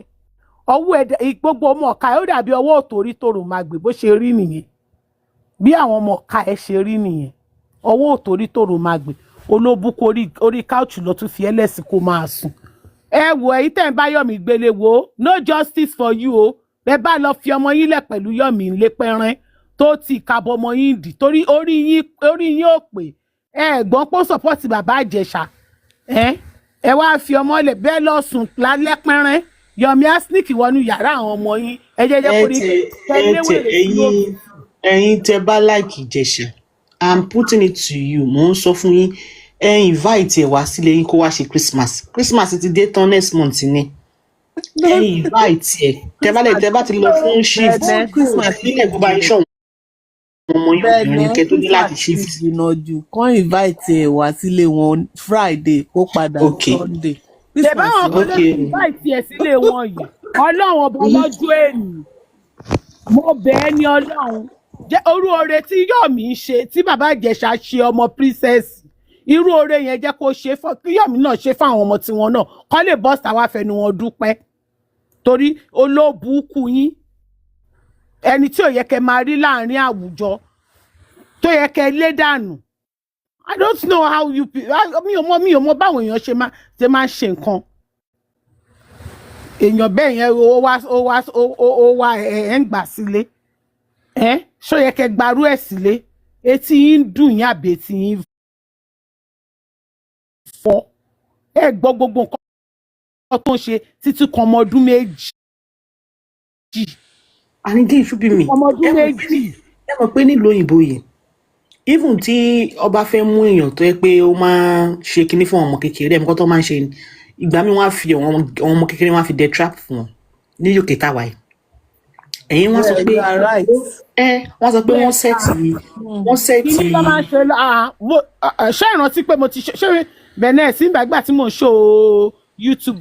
ọwọ́ ẹ̀ gbogbo ọmọ ọ̀ka ẹ̀ ó dàbí ọwọ́ òtórí tòrò máa gbé bó ṣe rí nìyẹn bí àwọn ọmọ ọ̀ka ẹ̀ ṣe rí nìyẹn ọwọ́ òtórí tòrò máa gbé olóbùkú orí káùchù lọ tún fi ẹlẹ́sìn kó máa sùn ẹ wo èyí tẹ̀ ń bá Yomi gbélé wo no justice for you o bẹ́ẹ̀ bá lọ fi ọmọ yín lẹ̀ pẹ̀lú Yomi ńlẹ́ pẹ́rẹ́ tó ti kàbọ̀ ọmọ yín dì torí orí yín ò pé ẹ̀gbọ́n pọ́ sọ́pọ́tì bàbá Ìjẹ̀ṣà ẹ wá fi ọmọ lẹ̀ bẹ́ẹ̀ lọ sùn lálẹ́ pẹ́rẹ́ Yomi á sneak wọnú yàrá àwọn ọmọ yín ẹ jẹ́jẹ́ kó rí ẹ̀yin tẹ́ bá like Ìjẹ̀ṣà I'm putting it to you mò ń sọ fún yín invite ẹ wá sílé yín kó wá ṣe Christmas ti dé tán next month ni invite ẹ tẹ́ bá ti lọ fún shift Christmas nílẹ̀ kó bá yín ṣọ̀wọ́n ọmọ yín obìnrin kẹ́ tó dé láti shift. ìgbìnàjù kàn invite ẹ wá sílé wọn Friday kó padà Sunday. ṣe báwọn kan ló invite ẹ sílé wọn yìí Ọlọ́run ọba lọ́jọ́ ènì mo bẹ́ẹ̀ ni Ọlọ́run jẹ́ orú oore tí Yomi ń ṣe tí bàbá Ìjẹ̀ṣà ṣe ọmọ princess irú oore yẹn jẹ́ kó ṣe fún kí Yomi náà ṣe fún àwọn ọmọ tiwọn náà kọ́ lè bọ́ sáwá fẹnu wọn dúpẹ́ torí olóbùkún yín ẹni tí ò yẹ kẹ́ máa rí láàrin àwùjọ tó yẹ kẹ́ lé dànù I don't know how you mi ò mọ báwọn èèyàn ṣe máa ṣe nǹkan èèyàn bẹ́ẹ̀ yẹn ó wá ẹ̀ ń gbà sílé ṣó yẹ kẹ́ gbarú ẹ̀ sílé etí yín dùn yín àbí etí yín fọ́ ẹ gbọ́ gbogbo nǹkan tó ń ṣe títí kan ọmọ ọdún méjì. ànídé ìṣúbí mi ọmọ ọdún méjì. ẹ mọ̀ pé nílùú òyìnbó yìí even tí ọba fẹ́ mú èèyàn tó yẹ pé ó máa ń ṣe kinní fún ọmọ kékeré ẹ̀ mọ́kàn tó máa ń ṣe ni ìgbà mi wọ́n á fi àwọn ọmọ kékeré wọ́n á fi dẹ trap fún wọn ní UK táwa yìí ẹ̀yin wọ́n sọ pé wọ́n sọ pé wọ́n sẹ́ẹ̀tì. kí ló máa ń ṣe ṣé ìrántí pé mo ti ṣe bẹ̀nẹ̀ sí ìgbàgbà tí mò ń ṣó YouTube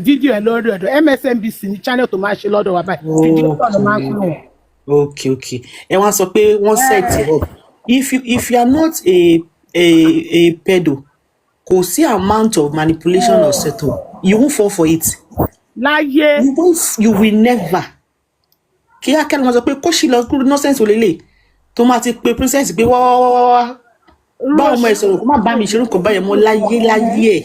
fídíò ẹ̀ lórí ọ̀dọ̀ MSNBC ní channel tó máa ń ṣe lọ́dọ̀ wa báyìí fídíò tó máa ń pè wọ́n. okay ẹ wọ́n sọ pé wọ́n sẹ́ẹ̀tì up if you are not a pedo kò sí amount of manipulation or settle you won't fall for it. láyé you will never. Kí akẹ́lẹ́ wọn sọ pé kó ṣì lọ kúrò nọ́sẹ̀nsì olélè tó máa ti pe princess pé wá bá ọmọ ẹ̀ sọ̀rọ̀ kó má bá mi ṣerú nǹkan báyẹn mọ́ láyé ẹ̀.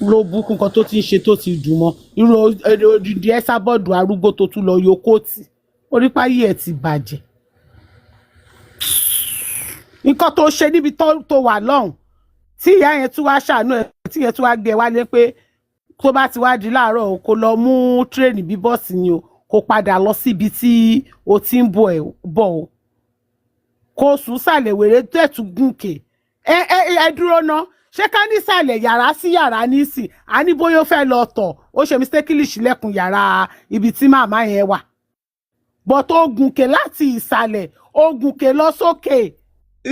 ló bùkún kan tó ti ń ṣe tó ti dùn mọ́ irú odidi ẹ sábọ́ọ̀dù arúgbó tó tún lọ yọ kóòtì orípáyé ẹ̀ ti bàjẹ́. nǹkan tó ṣe níbi tó wà lọ́hùn tí ìyá yẹn tún wá ṣàánú ẹ̀ tí yẹn tún wá gbé wálé pé tó bá ti wá di láàárọ̀ o kó lọ mú tírèènì bí bọ́ọ̀sì ni o kó padà lọ síbi tí o ti ń bọ̀ o kó sùn sàlẹ̀ wèrè tẹ̀tù gùnkè ẹ dúró ná ṣé ká ní sàlẹ̀ yàrá sí yàrá nísì á ní bóyá ó fẹ́ lọ tọ̀ ó ṣe mistakenly ṣílẹ̀kùn yàrá ibi tí màmá yẹn wà bọ̀ tó gùnkè láti ìsàlẹ̀ ó gùnkè lọ sókè.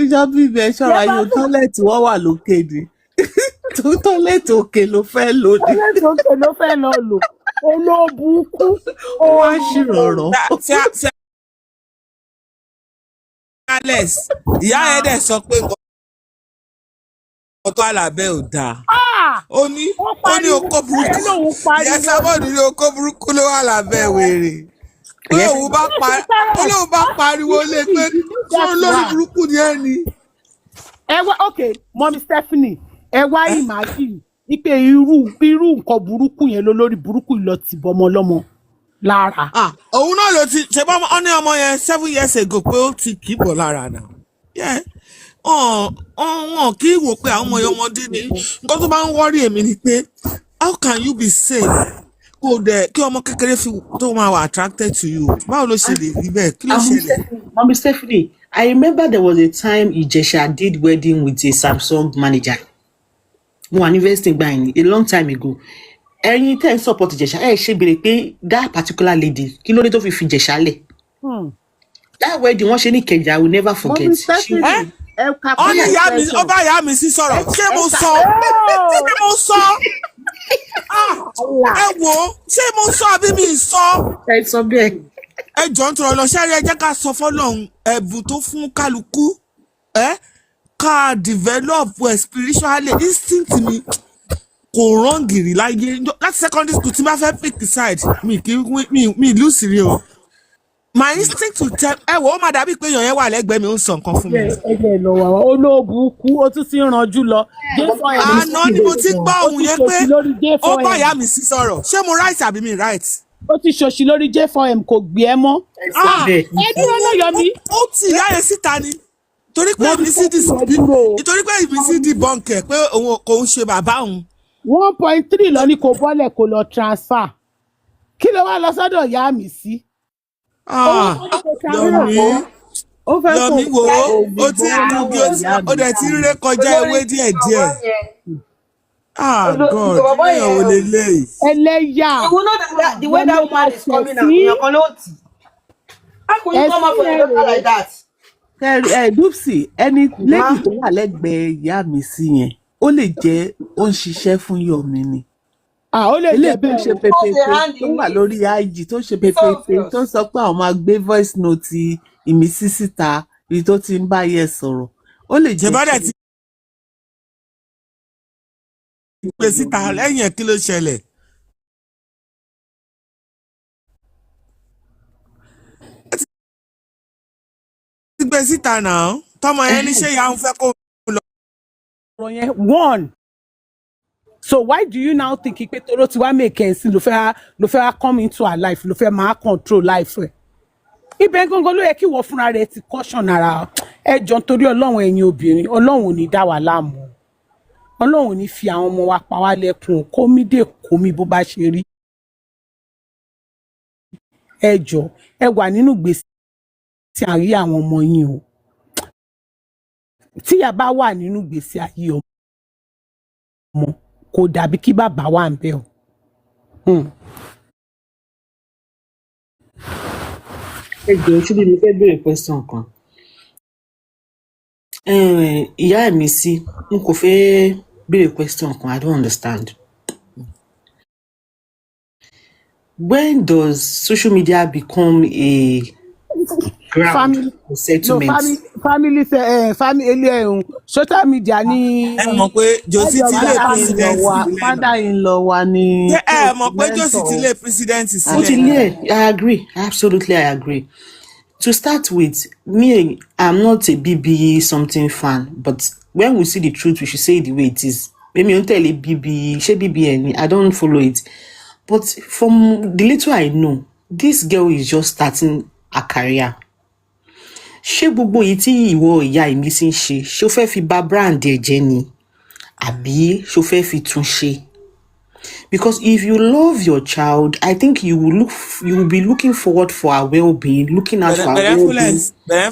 ìjọba ibẹ̀ ṣọ́ra yóò tọ́lẹ̀tì wọ́n wà lókè ni Tọ́lẹ̀tì òkè ló fẹ́ lò ní. Tọ́lẹ̀tì òkè ló fẹ́ lọ lò. Olóbùkún. Ó wá ṣìrọ̀rọ̀. Alex, ìyá ẹ̀ dẹ̀ sọ pé nǹkan tó àlàbẹ̀ ò dáa. Ó ní okó burúkú. Ìyá sábọ̀dù ní okó burúkú ló wà lábẹ́ wèrè. Olóhùn bá pariwo lé pé kó lórí burúkú ni ẹ ní. Ẹ wá okay, Mọ́mí Stephanie, ẹ wá imagine wípé irú nǹkan burúkú yẹn ló lórí burúkú lọ ti bọmọ ọlọ́mọ lára. Òun náà ló ti ṣe bá ọ ní ọmọ yẹn 7 years ago pé ó ti kì í bọ̀ lára náà. Wọn kì í wò pé àwọn ọmọ ọmọdé ni nǹkan tó bá ń wọ́rí èmi ni pé how can you be safe kí ọmọ kékeré fi tó máa wà attracted to you? Báwo ló ṣe lè rí bẹ́ẹ̀? Kí ló ṣẹlẹ̀? Mami Stephanie, I remember there was a time Ijesha did wedding with a Samsung manager. Mo wà investing buying a long time ago. Ẹ̀yin tẹ́ ń support Ijesha, ṣe béèrè pé that particular lady kí ló dé tó fi Ijesha lẹ̀? That wedding wọ́n ṣe ní Ìkẹjà, I will never forget. Ọba ìyá mi sí sọ̀rọ̀. Ṣé mo sọ? Ẹ wò ó, ṣé mo sọ àbí mi sọ? Ẹ sọ bẹ́ẹ̀. Ẹ jọ̀ọ́ nítorí ọlọ́ṣẹ́ rí ẹ jẹ́ ká sọ fọ́lọ́run ẹ̀bùn tó fún kálukú. Ká develop spiritually instinct mi kò rán gìrì láyé. Láti secondary school tí n bá fẹ́ pick side mi ìlú sírí o. My instinct to tell ẹ wò ó má dàbí pé èèyàn yẹn wà lẹ́gbẹ̀ẹ́ mi ó ń sọ nǹkan fún mi. Ẹgbẹ́ lọ wà olóbùkún ó tún ti ranjú lọ. Àná ni mo ti gbọ́ ohun yẹn pé ó bá ìyá mi sí sọ̀rọ̀. Ṣé mo right àbí mi right? Ó ti ṣòṣì lórí J4M kò gbé ẹ mọ́. Ẹ dúró lọ́yọ̀ mi. Ó ti ìyá yẹn síta ni. Torí pé èmi sí di bọ́ǹkẹ̀ pé òun kò ń ṣe bàbá òun. 1.3 lọ ní kò bọ́lẹ̀ kò lọ transfer. Kí ló wá lọ sọ́dọ̀ ìyá mi sí? Yomi wo ó ti dùn bí ó dẹ̀ ti ré kọjá ewé díẹ̀díẹ̀. God, èèyàn ò lè lè. Ẹlẹ́yà. You will know that the way that woman is coming out, you're gonna know. How could you come up with a daughter like that? Dupsy, ẹni lẹ́yìn tó wà lẹ́gbẹ̀ẹ́ ìyá mi sí yẹn, ó lè jẹ́ ó ń ṣiṣẹ́ fún Yomi ni. Ó lè jẹ́ bẹ́ẹ̀ ṣe pépépé tó wà lórí IG tó ṣe pépépé tó sọ pé àwọn máa gbé voice note ìmísí síta ibi tó ti ń bá yẹ sọ̀rọ̀. Ó lè jẹ́ bọ́dẹ̀ ti gbé síta lẹ́yìn kí ló ṣẹlẹ̀? Ti gbé síta náà tọmọ yẹn ní ṣé ìyá ń fẹ́ kó lọ. One. So why do you now think pé toro ti wá make sense ló fẹ́ come into her life ló fẹ́ máa control life ẹ̀? Ibẹ̀ gangan ló yẹ kí wọ́n fúnra rẹ̀ ti caution ara ẹ jọ̀ọ́ nítorí Ọlọ́run ẹ̀yin obìnrin Ọlọ́run ò ní dá wa láàmú. Ọlọ́run ò ní fi àwọn ọmọ wa pa wá lẹ́kùn kómi bó bá ṣe rí. Ẹ jọ̀ọ́ ẹ wà nínú gbèsè tí à ń rí àwọn ọmọ yín o. Tí ìyá bá wà nínú gbèsè ayé ọmọ kò dàbí kí bàbá wà ń bẹ̀ o. Ẹ jọ̀ọ́ ṣùgbọ́n mi fẹ́ béèrè question kan. Ìyá mi sí n kò fẹ́ béèrè question kan, I don't understand. When does social media become a ground for settlement? Family social media ni. Ẹ mọ̀ pé Josie ti lé president sílẹ̀. Father-in-law wa ni. Ẹ mọ̀ pé Josie ti lé president sílẹ̀. Ó ti lé, I agree, absolutely I agree. To start with, me, I'm not a BB something fan, but when we see the truth, we should say it the way it is. Maybe you tell a BB, she BBN, I don't follow it. But from the little I know, this girl is just starting a career. Ṣé gbogbo yìí tí ìwọ ìyá ìmísí ń ṣe, ṣó fẹ́ fi bà brand ẹ̀ jẹ́ ni? Àbí ṣó fẹ́ fi tún ṣe? Because if you love your child, I think you will be looking forward for her well-being, looking out for her well-being,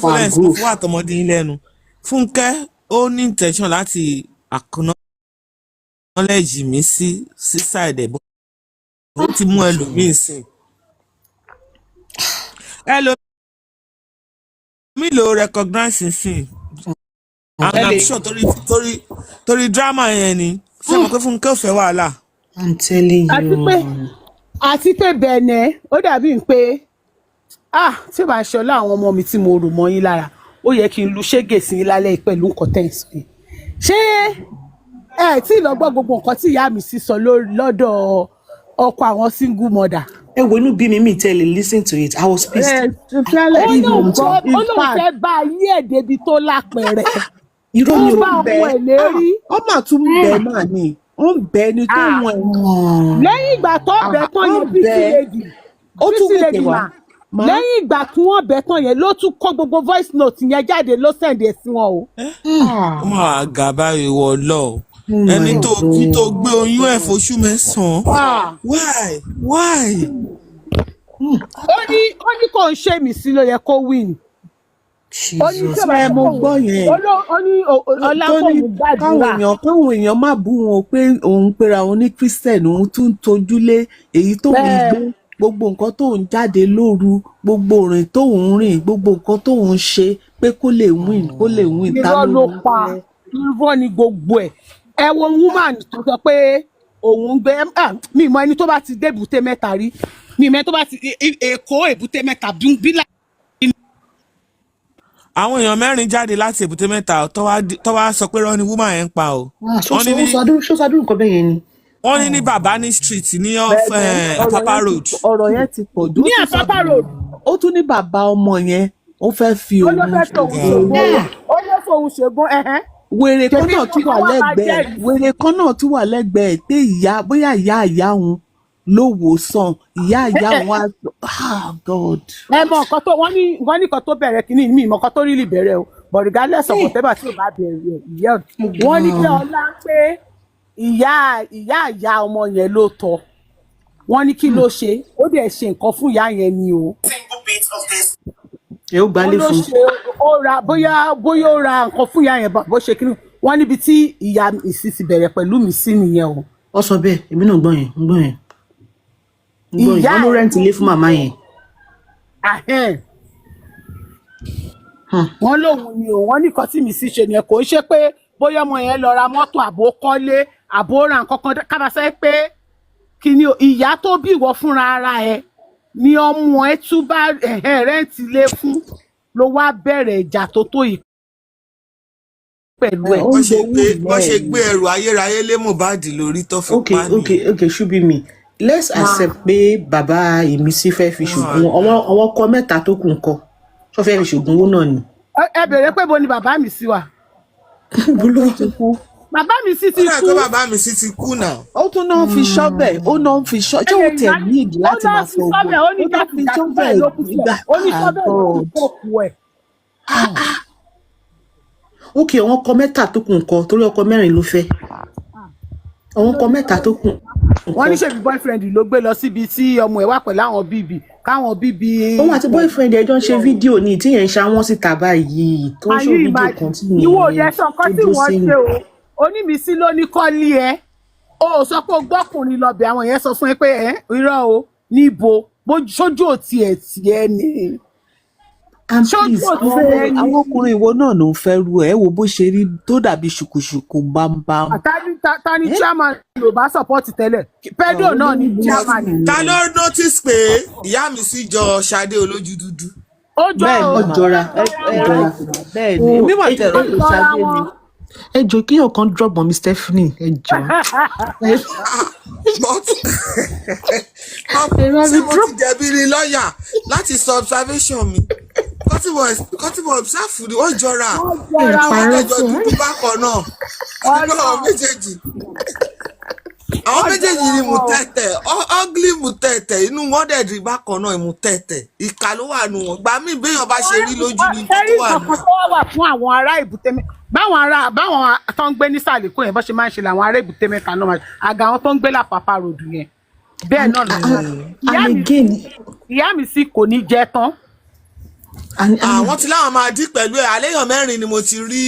for her growth. Fún àtọmọdé yín lẹ́nu. Fúnkẹ́ ó ní intention láti acknowledge mi sí side ẹ̀ bó ti mú ẹlòmíì sí. Ẹlòmíì ló recognize sí. and I'm sure torí drama yẹn ni ṣé mo pé Fúnkẹ́ ò fẹ́ wàhálà. I'm telling you. àti pé bẹ̀ẹ̀nẹ̀ ó dàbí pé tí màá ṣe ọlá àwọn ọmọ mi tí mo rò mọ́ yín lára ó yẹ kí n lu ṣégè sí yín lálẹ́ pẹ̀lú nǹkan tẹ̀ ń sọ yìí. ṣé ẹ tí ì lọ gbọ́ gbogbo nǹkan tí ìyá mi sì sọ lọ́dọ̀ ọkọ àwọn single mother? Ẹ wo inú bí mi tẹ́lẹ̀ listen to it. I was pissed. ó lóun fẹ́ bá ayé ẹ̀ débi tó lápẹ̀rẹ̀. Irọ́ mi ó bá ọmọ ẹ̀ lérí. Ó mà tún bẹ́ẹ̀ náà ni. Ó ń bẹ ni tó wọn lẹ́yìn ìgbà tó bẹ tán yẹn bísí lady mà lẹ́yìn ìgbà tí wọ́n bẹ tán yẹn ló tún kó gbogbo voice note yẹn jáde ló sẹ̀ǹdẹ̀ sí wọn o. ó máa gà báyìí wọ lọ ẹni tó gbé oyún ẹ̀ fóṣù mẹ́sàn-án why. ó ní kò ń ṣe mí sí ló yẹ kó win. ó ní sọ̀rọ̀ mo gbọ́ yẹn. ó ní ọlákòwò gbàdúrà. káwọn èèyàn má bú wọn pé òun pera òun ní Christian òun tún ń tojúlé èyí tó ń gbé gbogbo nǹkan tó ń jáde lóru gbogbo òrìn tó ń rìn gbogbo nǹkan tó ń ṣe pé kó lè win. irọ́ ló pa irọ́ ni gbogbo ẹ̀. ẹ wo woman tó sọ pé òun gbé mi mọ ẹni tó bá ti dé èbúté mẹ́ta rí mi mọ ẹni tó bá ti Èkó èbúté mẹ́ta bí àwọn èèyàn mẹ́rin jáde láti èbúté mẹ́ta tó wá sọ pé rán ni woman yẹn ń pa o. ṣọ́sádùn nǹkan bẹ́ẹ̀ yẹn ni. wọ́n ní Bàbá ní street ní Apapa road. ọ̀rọ̀ yẹn ti pọ̀ jù. ní Apapa road. ó tún ní bàbá ọmọ yẹn ó fẹ́ fi òun ṣègùn. wèrè kan náà tún wà lẹ́gbẹ̀ẹ́ pé bóyá ìyá òun ló wò sàn ìyá òun God. ẹ mọ nǹkan tó wọ́n ní nǹkan tó bẹ̀rẹ̀ kínní mi ìmọ̀ nǹkan tó rí lè bẹ̀rẹ̀ o but regardless of whatever tí o bá bẹ̀rẹ̀ ìyá wọ́n ní pé ọlá pé ìyá ọmọ yẹn ló tọ́ wọ́n ní kí ló ṣe ó dẹ̀ ṣe nǹkan fún ìyá yẹn ni o. ó gbalẹ̀ fún. bóyá ó ra nǹkan fún ìyá yẹn bó ṣe kínní wọ́n níbi tí ìyá ìsìsì bẹ̀rẹ̀ pẹ̀lú mi sí nìyẹn o. ó sọ bẹ́ẹ̀ èmi náà gbọ́ yẹn. ìyá ló rẹ́ǹtì ilé fún màmá yẹn. wọ́n lòun ni o wọ́n ní nǹkan tí mi sì ṣe nìyẹn kò ń ṣe pé bóyá ọmọ yẹn lọ ra mọ́tò àbò kọ́lé àbò ra nǹkan kan kábàásẹ́ pé kí ni ìyá tó bí ìwọ fúnra ara ẹ ni ọmọ ẹ tún bá rẹ́ǹtì ilé fún ló wá bẹ̀rẹ̀ ìjà tó yìí pẹ̀lú ẹ̀. wọ́n ṣe gbé ẹrù ayérayé lé Mohbad lórí tó fi pa ni. okay ṣubí mi let's accept pé bàbá Ìmísí fẹ́ fi ṣògùn àwọn ọkọ mẹ́ta tó kù ńkọ́ tó fẹ́ fi ṣògùn owó náà ni. ẹ bèrè pé bo ni bàbá mi sí wà. bolo ti kú. bàbá mi sì ti kú. bàbá mi sì ti kú náà. ó tún náà fi ṣọ́bẹ̀ ó náà fi ṣọ́ tí ó tẹ̀ ní ìdí láti máa sọ ògùn ó ní ṣọ́bẹ̀ ló kù kú ẹ̀. okay àwọn ọkọ mẹ́ta tó kù ńkọ́ torí ọkọ mẹ́rin ló fẹ́ àwọn ọkọ mẹ́ta tó kù. wọ́n ní ṣèbí boyfriend ló gbé lọ síbi tí ọmọ ẹ̀ wà pẹ̀lú àwọn bíbí káwọn bíbí. òun àti boyfriend ẹjọ́ ń ṣe fídíò ní tí yẹn ń ṣàwọn síta báyìí tó ń ṣe fídíò kan tí yẹn. ìwọ yẹn sọ nǹkan tí wọ́n ṣe o Onímísí ló ní kọ́lí ẹ o sọ pé o gbọ́kùnrin lọ́bẹ̀ àwọn yẹn sọ fún ẹ pé irọ́ o níbo sójú òtí ẹ̀ tiẹ̀ ni. And please àwọn ọkùnrin ìwọ náà ló ń fẹ́ ru ẹ̀ wo bó ṣe rí tó dàbí ṣùkùṣùkù bámbám. ta ni chairman ló bá support tẹ́lẹ̀ Pedro náà ni chairman. ta ló notice pé ìyá mi sì jọ Ṣadé olójú dúdú. ó jọra bẹ́ẹ̀ ni èmi mọ̀ tẹ̀rọ tó Ṣadé ni. ẹ jọ kí ọkàn drop mọ́ mi Stephanie ẹ jọ. ṣé mo ti jẹ̀bi ni lọ́ọ̀yà láti sọ observation mi kọ́tìmọ̀ observe ni wọ́n jọra àwọn ẹjọ́ dúdú bákan náà nígbà àwọn méjèèjì ni mùtẹ́tẹ̀ ugly mùtẹ́tẹ̀ inú wọn dẹ̀ di bákan náà mùtẹ́tẹ̀ ìkà ló wà nù wọn gbà mí béèyàn bá ṣe rí lójú ni tó wà nù. ṣé rí wà fún àwọn ará Èbúté báwọn tó ń gbé ní Sàlẹ̀kò yẹn bó ṣe máa ń ṣe làwọn ará Èbúté Mẹ́ta náà àga àwọn tó ń gbé l'Apapa road yẹn bẹ́ẹ̀ náà lọ ìyá mi sì kò ní jẹ tán. àwọn tí láwọn máa dí pẹ̀lú ẹ̀ àléyàn mẹ́rin ni mo ti rí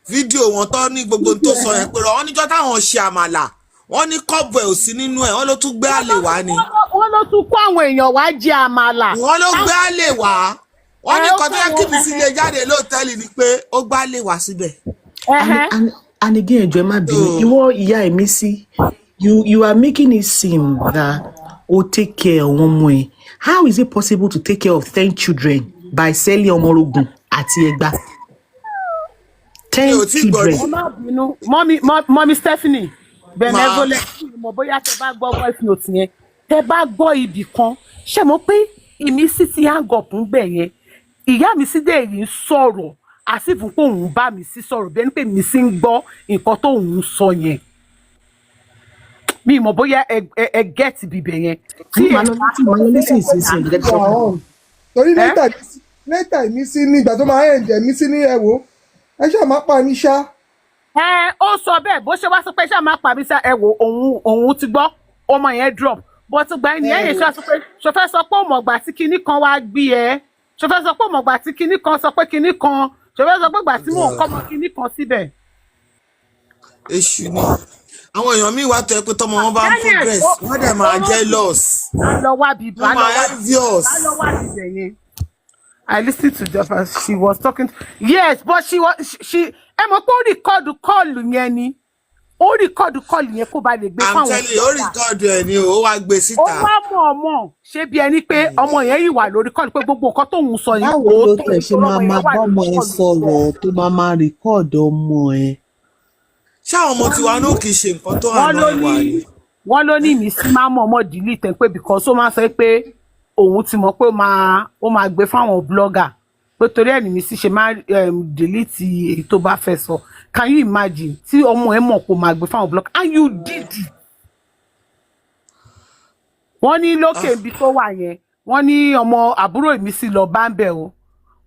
fídíò wọn tó ní gbogbo tó sọ yẹn pé wọ́n níjọ́ táwọn ṣe àmàlà wọ́n ní kọ́bù ẹ̀ ò sí nínú ẹ̀ wọ́n ló tún gbé àlè wá ni. wọ́n ló tún kó àwọn èèyàn wá jẹ àmàlà. wọ́n ló gbé àlè wá. wọ́n ní nǹkan tó yẹ kí mi sì lè jáde lóòtẹ́ẹ̀lì ni pé ó gbá lè wá síbẹ̀. And again, ẹjọ́ ẹ má bínú. Ìwọ ìyá ẹ̀mí sí, you are making it seem that take care of ọmọ ẹ. How is it possible to take care of 10 children by selling ọmọrogùn àti ẹgbà? 10 children. Mommy Stephanie, benevolent, mo bóyá tẹ́ bá gbọ́ voice note yẹn, tẹ́ bá gbọ́ ibì kan, ṣé mo pé ìmísí ti hang up ń bẹ̀ yẹn. Ìyá mi sí dé yìí ń sọ̀rọ̀, àsìfù pé òun bá mi sí sọ̀rọ̀ bẹ́ẹ̀ ni pé mi sí ń gbọ́ nǹkan tó òun sọ yẹn. Mi mọ̀ bóyá ẹ get bíbẹ̀ yẹn. Torí lẹ́tà ìmísí ní ìgbà tó máa ń ẹ̀jẹ̀ ìmísí ní ẹ̀wò ẹ ṣáà máa pa mí ṣá. Ó sọ bẹ́ẹ̀ bó ṣe wá sọ pé ṣáà máa pa mí ṣá ẹ̀wò òun ti gbọ́ ọmọ yẹn drop but gba ẹni ẹ̀yìn ṣáà sọ pé ṣọfẹ́ sọ pé òmọ̀gbà tí kinní kan wá gbé ẹ ṣọfẹ́ sọ pé òmọ̀gbà tí kinní kan sọ pé kinní kan ṣọfẹ́ sọ pé gbà tí mò ń kọ́ mọ kinní kan síbẹ̀. Èṣù ni àwọn èèyàn míì wá tẹ pé tọmọ wọn bá ń progress wọ́n dẹ̀ máa jealous. Wọ́n máa envious. I listened to Jaffa. She was talking. Yes, but she ẹ mọ̀ pé ó record call yẹn ni. Ó record call yẹn kó ba lè gbé fáwọn. I'm telling you, ó record ẹ̀ ni ó wá gbé síta. Ó wá mọ̀ ṣé bí ẹni pé ọmọ yẹn yìí wà lórí call pé gbogbo nǹkan tóun sọ yìí. Báwo ló tẹ̀ ṣe máa bá ọmọ ẹ sọ̀rọ̀ tó máa record ọmọ ẹ? Ṣé àwọn ọmọ tiwa náà kì í ṣe nǹkan tó hàn náà wà ní? Wọ́n ló ní ìmísí máa mọ̀ ọmọ delete pé because ó máa sọ pé òun ti mọ̀ pé ó máa gbé fáwọn blogger pé torí ẹ̀ nìmísí ṣe máa delete èyí tó bá fẹ́ sọ. Can you imagine tí ọmọ ẹ mọ̀ kó máa gbé fáwọn blogger and you did it? Wọ́n ní lókè ibi tó wà yẹn wọ́n ní ọmọ àbúrò ìmísí lọ bá ń bẹ̀ o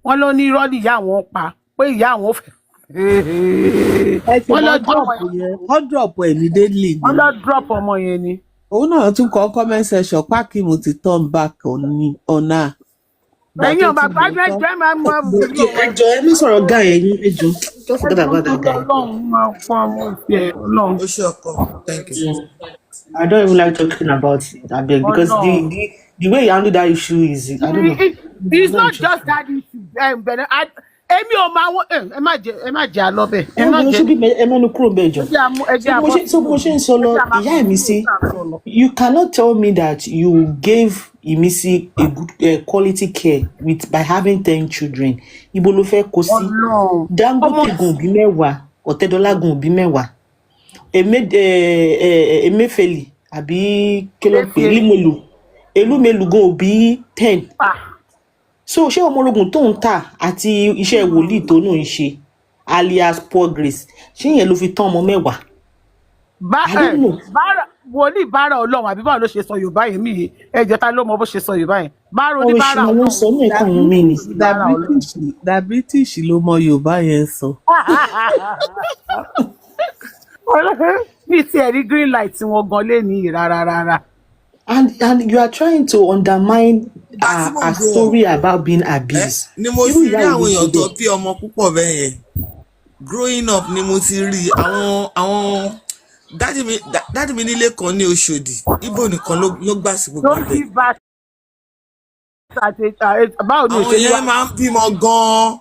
wọ́n ló ní irọ́ ní ìyá àwọn pa pé ìyá àwọn fẹ́. Wọ́n drop ẹ̀ ní daily. Wọ́n lọ drop ọmọ yẹn ni. Òun náà tún kọ comment section pákí mo ti turn back ọ̀nà. Lẹ́yìn ọba gbàgbé jẹ́ máa mọ ẹjọ́ ẹ má sọ̀rọ̀ guy ẹ̀yìn ẹjọ́. Just forget about that guy. Ọlọ́run máa fún àwọn òfin Ọlọ́run. Ó ṣe ọkọ. Thank you. I don't even like talking about it, abeg, because the way you handle that issue is, I don't know. It's not just that issue. Èmi ò máa wọ ẹ má jẹ alọbẹ. Ẹ mẹ́nu kúrò bẹ́ẹ̀ jọ. So bó ṣe ń sọ lọ, ìyá Ìmísí, you cannot tell me that you gave Ìmísí a good quality care by having 10 children. Ibo ló fẹ́ kó sí. Dangote gun bí mẹ́wàá, Ọ̀tẹ́dọ́lá gun bí mẹ́wàá. Emefeli àbí kíló Elúmelu gun bí 10. So ṣé ọmọrogùn tó ń tà àti iṣẹ́ wòlíì tó náà ń ṣe alias Poor Grace ṣé yẹn ló fi tán ọmọ mẹ́wàá? Wòlíì bára Ọlọ́run àbí báwo ló ṣe sọ Yorùbá yẹn mí ẹ̀jẹ̀ ta ló mọ bó ṣe sọ Yorùbá yẹn bára oníbàárà Ọlọ́run sọ ní ẹ̀ka òun mi ni. Da British ló mọ Yorùbá yẹn sọ. Mi ti ẹ̀rí green light tí wọ́n gan lé ní rárá. And you are trying to undermine a story about being abused. Ni mo ti rí àwọn èèyàn tó bí ọmọ púpọ̀ bẹ́ẹ̀ yẹn. Growing up ni mo ti rí àwọn dáàdì mi nílé kan ní Òṣòdì. Ibo nìkan ló gbà sí gbogbo ibẹ̀. Àwọn yẹn máa ń bímọ gan-an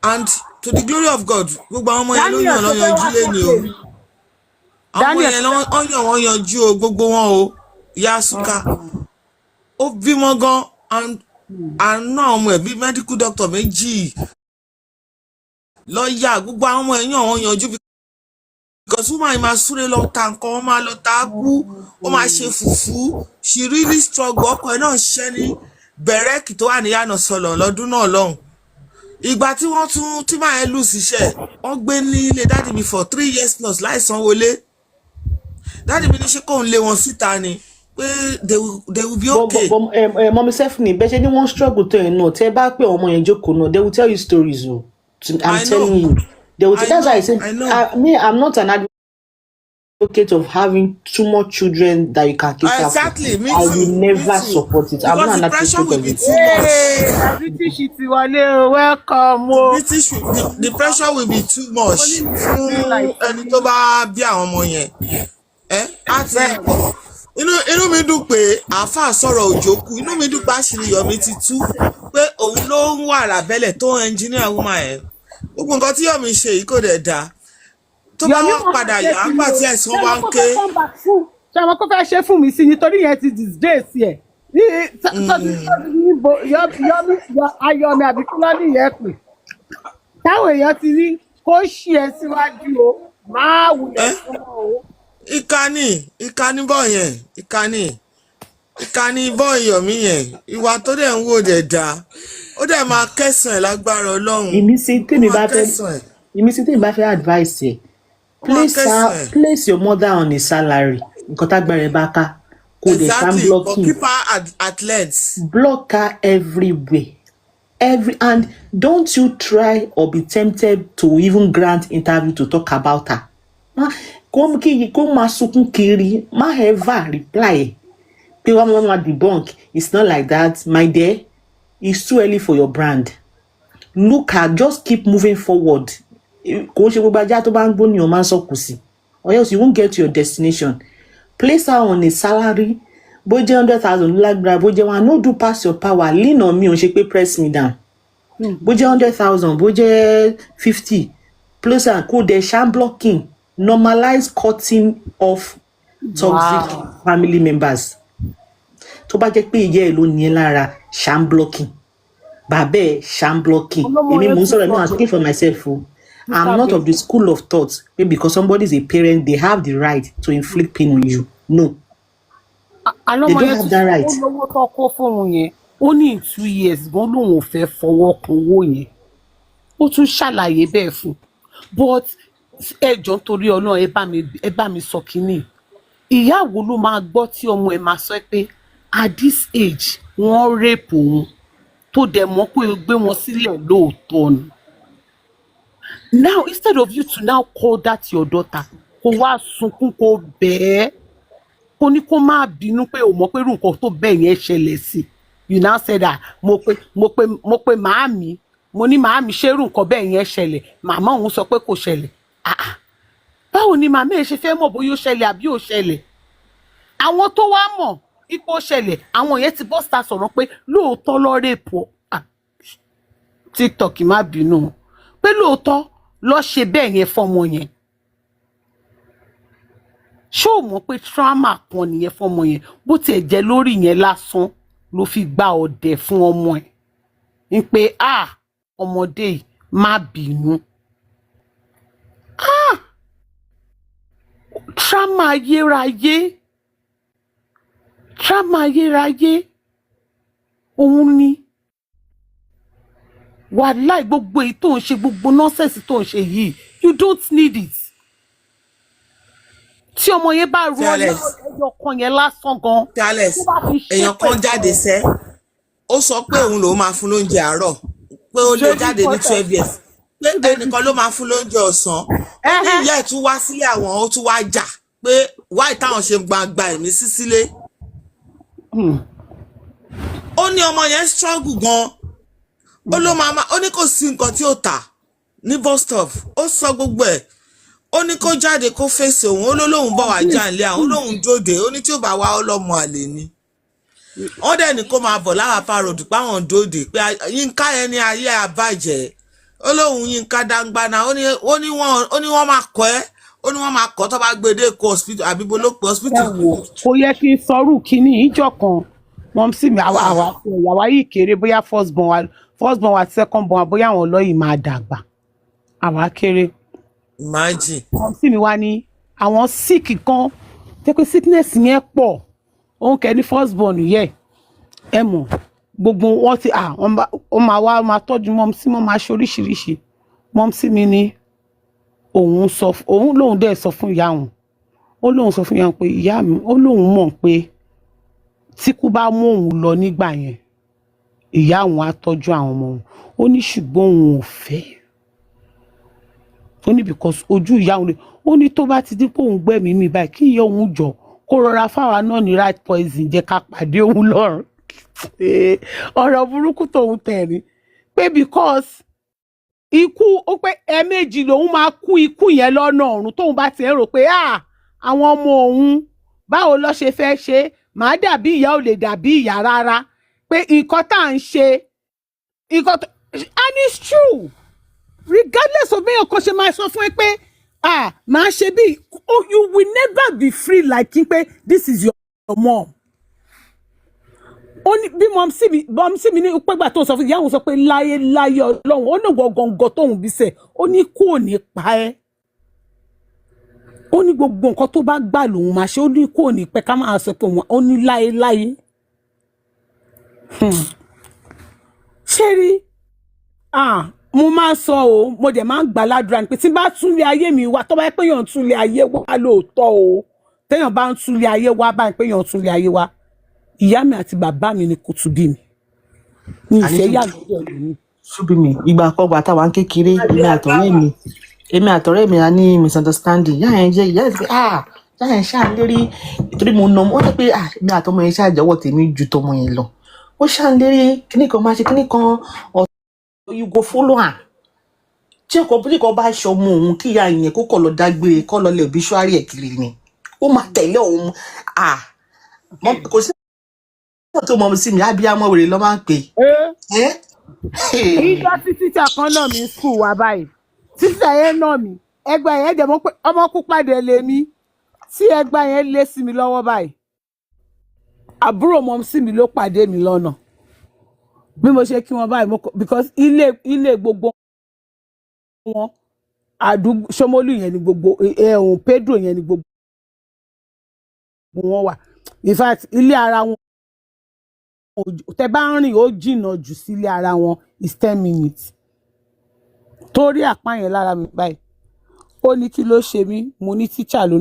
and to the glory of God gbogbo àwọn ọmọ yẹn ló yàn lọ́yànjú lé ní o. Àwọn yẹn wọ́n yanjú o gbogbo wọn o. Ìyá Suka ó bímọ gan and àná ọmọ ẹ̀ bí medical doctor méjì lọ́ọ̀yà gbogbo àwọn ọmọ ẹ̀yàn wọn yanjú because woman máa súré lọ ta nǹkan wọn máa lọ ta kú ó máa ṣe fùfú she really struggle ọkọ ẹ̀ náà ṣiṣẹ́ ní bẹ̀rẹ̀kì tó wà ní Yànà Sọ̀lọ̀ lọ́dún náà lọ́hùn ìgbà tí wọ́n tún tí máa ẹ lù síṣẹ́ wọ́n gbé ní ilé dáàdì mi for 3 years plus láì sanwóolé dáàdì mi ní ṣe kóun lé wọn síta ni pé they will be okay. Mọ́mí Stephanie bẹ́ẹ̀ ṣe ni wọ́n struggle tó yẹn náà tẹ́ bá pé ọmọ yẹn jókòó náà they will tell you stories o. I'm telling you they will that's why I say I'm not an advocate of having too much children that you can keep after. Exactly, me too. I will never support it. I'm not an advocate of it. British ti wọlé welcome o. The pressure will be too much fún ẹni tó bá bí àwọn ọmọ yẹn. Àti inú mi dùn pé àáfàá sọ̀rọ̀ òjòkú inú mi dùn pé àṣírí Yomi ti tú pé òun ló ń wà lábẹ́lẹ̀ tó engineer woman ẹ̀ gbogbo nǹkan tí Yomi ṣe yìí kò dẹ̀ dáa tó bá wá padà yà á gbà tí ẹ̀sán wá ń ké. ṣé àwọn kó fẹ́ ṣe fún mi sí nítorí yẹn ti disgrace ẹ̀ Ayọ̀mí àbíkúlọ́ nìyẹn pè táwọn èèyàn ti rí kó ṣí ẹ síwájú o máa wulẹ̀ fún ọ o. ìkànnì bọ̀ yẹn ìkànnì bọ̀ Yomi yẹn ìwà tó dẹ̀ ń wò dẹ̀ dáa ó dẹ̀ máa kẹsàn-án lágbára Ọlọ́run. ìmísí tèmi bá fẹ́ advice ẹ̀ place your mother on a salary nǹkan tágbára ẹ bá ká kó dẹ̀ ṣá blocking keep her at length. block her everywhere and don't you try or be tempted to even grant interview to talk about her. Kó máa sunkún kiri má ever reply pé wọ́n máa debunk it's not like that my dear it's too early for your brand look at just keep moving forward kò ṣe gbogbo ajá tó bá ń gbó ni o máa ń sọkù sí or else you won't get to your destination place her on a salary bó jẹ́ 100,000 lágbára bó jẹ́ one no do pass your power lean on me ò ṣe pé press me down bó jẹ́ 100,000 bó jẹ́ 50 place her kó dẹ̀ ṣá blocking normalize cutting off toxic family members tó bá jẹ́ pé ìyá ẹ̀ ló ní ẹ́ lára ṣá blocking bàbá ẹ̀ ṣá blocking èmi mò ń sọ̀rọ̀ mi I'm speaking for myself o I'm not of the school of thought because somebody is a parent they have the right to inflict pain on you no they don't have that right. olówó tó kó fóun yẹn ó ní 2 years gan lòun ò fẹ́ fọwọ́ kan owó yẹn ó tún ṣàlàyé bẹ́ẹ̀ fún but ẹjọ́ torí Ọlọ́run ẹ bá mi sọ kínní ìyá wo ló máa gbọ́ tí ọmọ ẹ̀ máa sọ pé at this age wọ́n rape òun tó dẹ̀ mọ̀ pé ó gbé wọn sílẹ̀ lóòótọ́ ni. Now instead of you to now call that your daughter kó wá sunkún kó bẹ́ẹ̀ kó ní kó má bínú pé ò mọ̀ pé irú nǹkan tó bẹ́ẹ̀ yẹn ṣẹlẹ̀ sí you now say that mo pe màámi mo ní màámi ṣé irú nǹkan bẹ́ẹ̀ yẹn ṣẹlẹ̀ màmá òun sọ pé kò ṣẹlẹ̀ báwo ni màmá ẹ ṣe fẹ́ mọ̀ bóyá ó ṣẹlẹ̀ àbí ò ṣẹlẹ̀ àwọn tó wá mọ̀ ipò ṣẹlẹ̀ àwọn yẹn ti bọ́ síta sọ̀rọ̀ pé lóòótọ́ lọ rèpọ̀ TikTok má bínú pé lóòótọ́ lọ ṣe bẹ́ẹ̀ yẹn fọmọ yẹn ṣé o mọ̀ pé trauma kan nìyẹn fọmọ yẹn bó tiẹ̀ jẹ́ lórí yẹn lásán ló fi gba ọ̀dẹ̀ fún ọmọ ẹ̀ ń pé ọmọdé yìí má bínú trauma ayérayé òun ni wàláì gbogbo èyí tó ń ṣe gbogbo nọ́sẹ̀sì tó ń ṣe yìí you don't need it tí ọmọ yẹn bá ru ẹyọ kan yẹn lásán gan. èèyàn kan jáde sẹ́ ó sọ pé òun lòún máa fún lóúnjẹ àárọ̀ pé ó lè jáde ní 12 years pé ẹnìkan ló máa fún lóúnjẹ ọ̀sán ó ní ìyá ẹ̀ tún wá sílé àwọn ó tún wá jà pé wáì táwọn ṣe gba ẹ̀mí sí sílé ó ní ọmọ yẹn struggle gan ó ló máa ó ní kò sí nǹkan tí ó tà ní bus stop ó sọ gbogbo ẹ̀ ó ní kó jáde kó fèsì òun ó lóun bọ̀ wá jà nílé àwọn lóun dòde ó ní tí ó bá wá ọlọ́mọ àlè ni wọ́n dẹ̀ ní kó máa bọ̀ láwàpá ròdù páwọn dòde pé Yínká ẹni ayé àbàjẹ́ ó lóun Yínká dangbana ó ní wọ́n máa kọ́ ẹ́ ó ní wọ́n máa kọ́ tó bá gbé dé kó hospital àbí bó ló pé hospital. kò yẹ kí n sọrú kínní ìjọ kan wọn sì mi àwa yìí kéré bóyá first born wa second born wa bóyá àwọn ọlọ́yìn máa dàgbà àwa kéré. Imagine. wọn sì mi wá ní àwọn sick kan tẹ́ pé sickness yẹn pọ̀ òun kẹ́ ní first born yẹ ẹ mọ̀ gbogbo wọn ti ó máa wá máa tọ́jú mọ́mísí mọ́ máa ṣe oríṣiríṣi mọ́mísí mi ní òun lòun dẹ̀ sọ fún ìyá òun ó lóun sọ fún ìyá òun pé ìyá mi ó lóun mọ̀ pé tí kú bá mú òun lọ nígbà yẹn ìyá òun á tọ́jú àwọn ọmọ òun ó ní ṣùgbọ́n òun ò fẹ́ ó ní because ojú ìyá òun ó ní tó bá ti dín pé òun gbẹ̀mí mi báyìí kí ìyá òun jọ kó rọra fáwa náà ní right poison jẹ́ ká pàdé òun lọ́rùn ọ̀rọ̀ burúkú tóun tẹ̀rí pé because ikú ó pé ẹ̀ẹ̀mejì lòun máa kú ikú yẹn lọ́nà ọ̀run tóun bá ti ń rò pé àwọn ọmọ òun báwo ló ṣe fẹ́ ṣe màá dàbí ìyá ò lè dàbí ìyá rárá pé nǹkan tá à ń ṣe and it's true regardless of being kan ṣe máa sọ fún ẹ pé máa ṣe bí you will never be free like pé this is your mom. Ó ní bí mọ̀mísí mi ní pẹ́gbà tó sọ fún ìyá òun sọ pé láyé ọlọ́run ó ní gọ̀ǹgọ̀ tóun bí sẹ̀ ó ní kò ní pa ẹ́ ó ní gbogbo nǹkan tó bá gbà lòun máa ṣe ó ní kò ní pẹ́ ká máa sọ pé ó ní láyé ṣé rí mo máa ń sọ o mo dẹ̀ máa ń gbà ládùúrà ni pé tí bá túnlé ayé mi wá tó bá yẹ pé èèyàn túnlé ayé wá lóòótọ́ o téèyàn bá ń túnlé ayé wá báyìí pé èèyàn túnlé ayé wá ìyá mi àti bàbá mi ni kò tún bí mi ní ìfẹ́ yà lọ́dọ̀ mi. ṣùgbọ́n mi ìgbà àkọ́gbà táwa ń kékeré èmi àtọ̀rẹ́ mi a ní misunderstanding yá yẹn jẹ́ ìyá ìfẹ́ yá yẹn ṣáà lérí nítorí mo nà ó ní pé èmi àtọmọ yẹn ṣáà jọ̀wọ́ tèmi ju tọmọ yẹn lọ ó ṣáà lérí kíní kan máa ṣe kíní kan you go follow am tí ọkọ̀ bá ṣọmọ òun kí ìyá yẹn kó kọ̀ lọ dágbére kọ́ lọ lẹ̀ obituary ẹ̀ kiri ni ó máa tẹ̀lé òun kò sí tó mọ̀ sí mi abiyamọ wèrè ló máa ń pè. ìjọ tí tíṣà kan náà mi school wa báyìí tíṣà yẹn náà mi ẹgbà yẹn dẹ̀ mọ́ pé ọmọ kú pàdé lèmi tí ẹgbà yẹn lé sí mi lọ́wọ́ báyìí àbúrò mọ́ sí mi ló pàdé mi lọ́nà bí mo ṣe kí wọn báyìí because ilé gbogbo wọn àdúgbò Ṣómólú yẹn ni gbogbo Pedro yẹn ni gbogbo wọn wà in fact ilé ara wọn tẹ bá ń rìn ó jìnnà jù sílé ara wọn is 10 minutes torí àpá yẹn lára mi báyìí ó ní kí ló ṣe mí mo ní tíṣà ló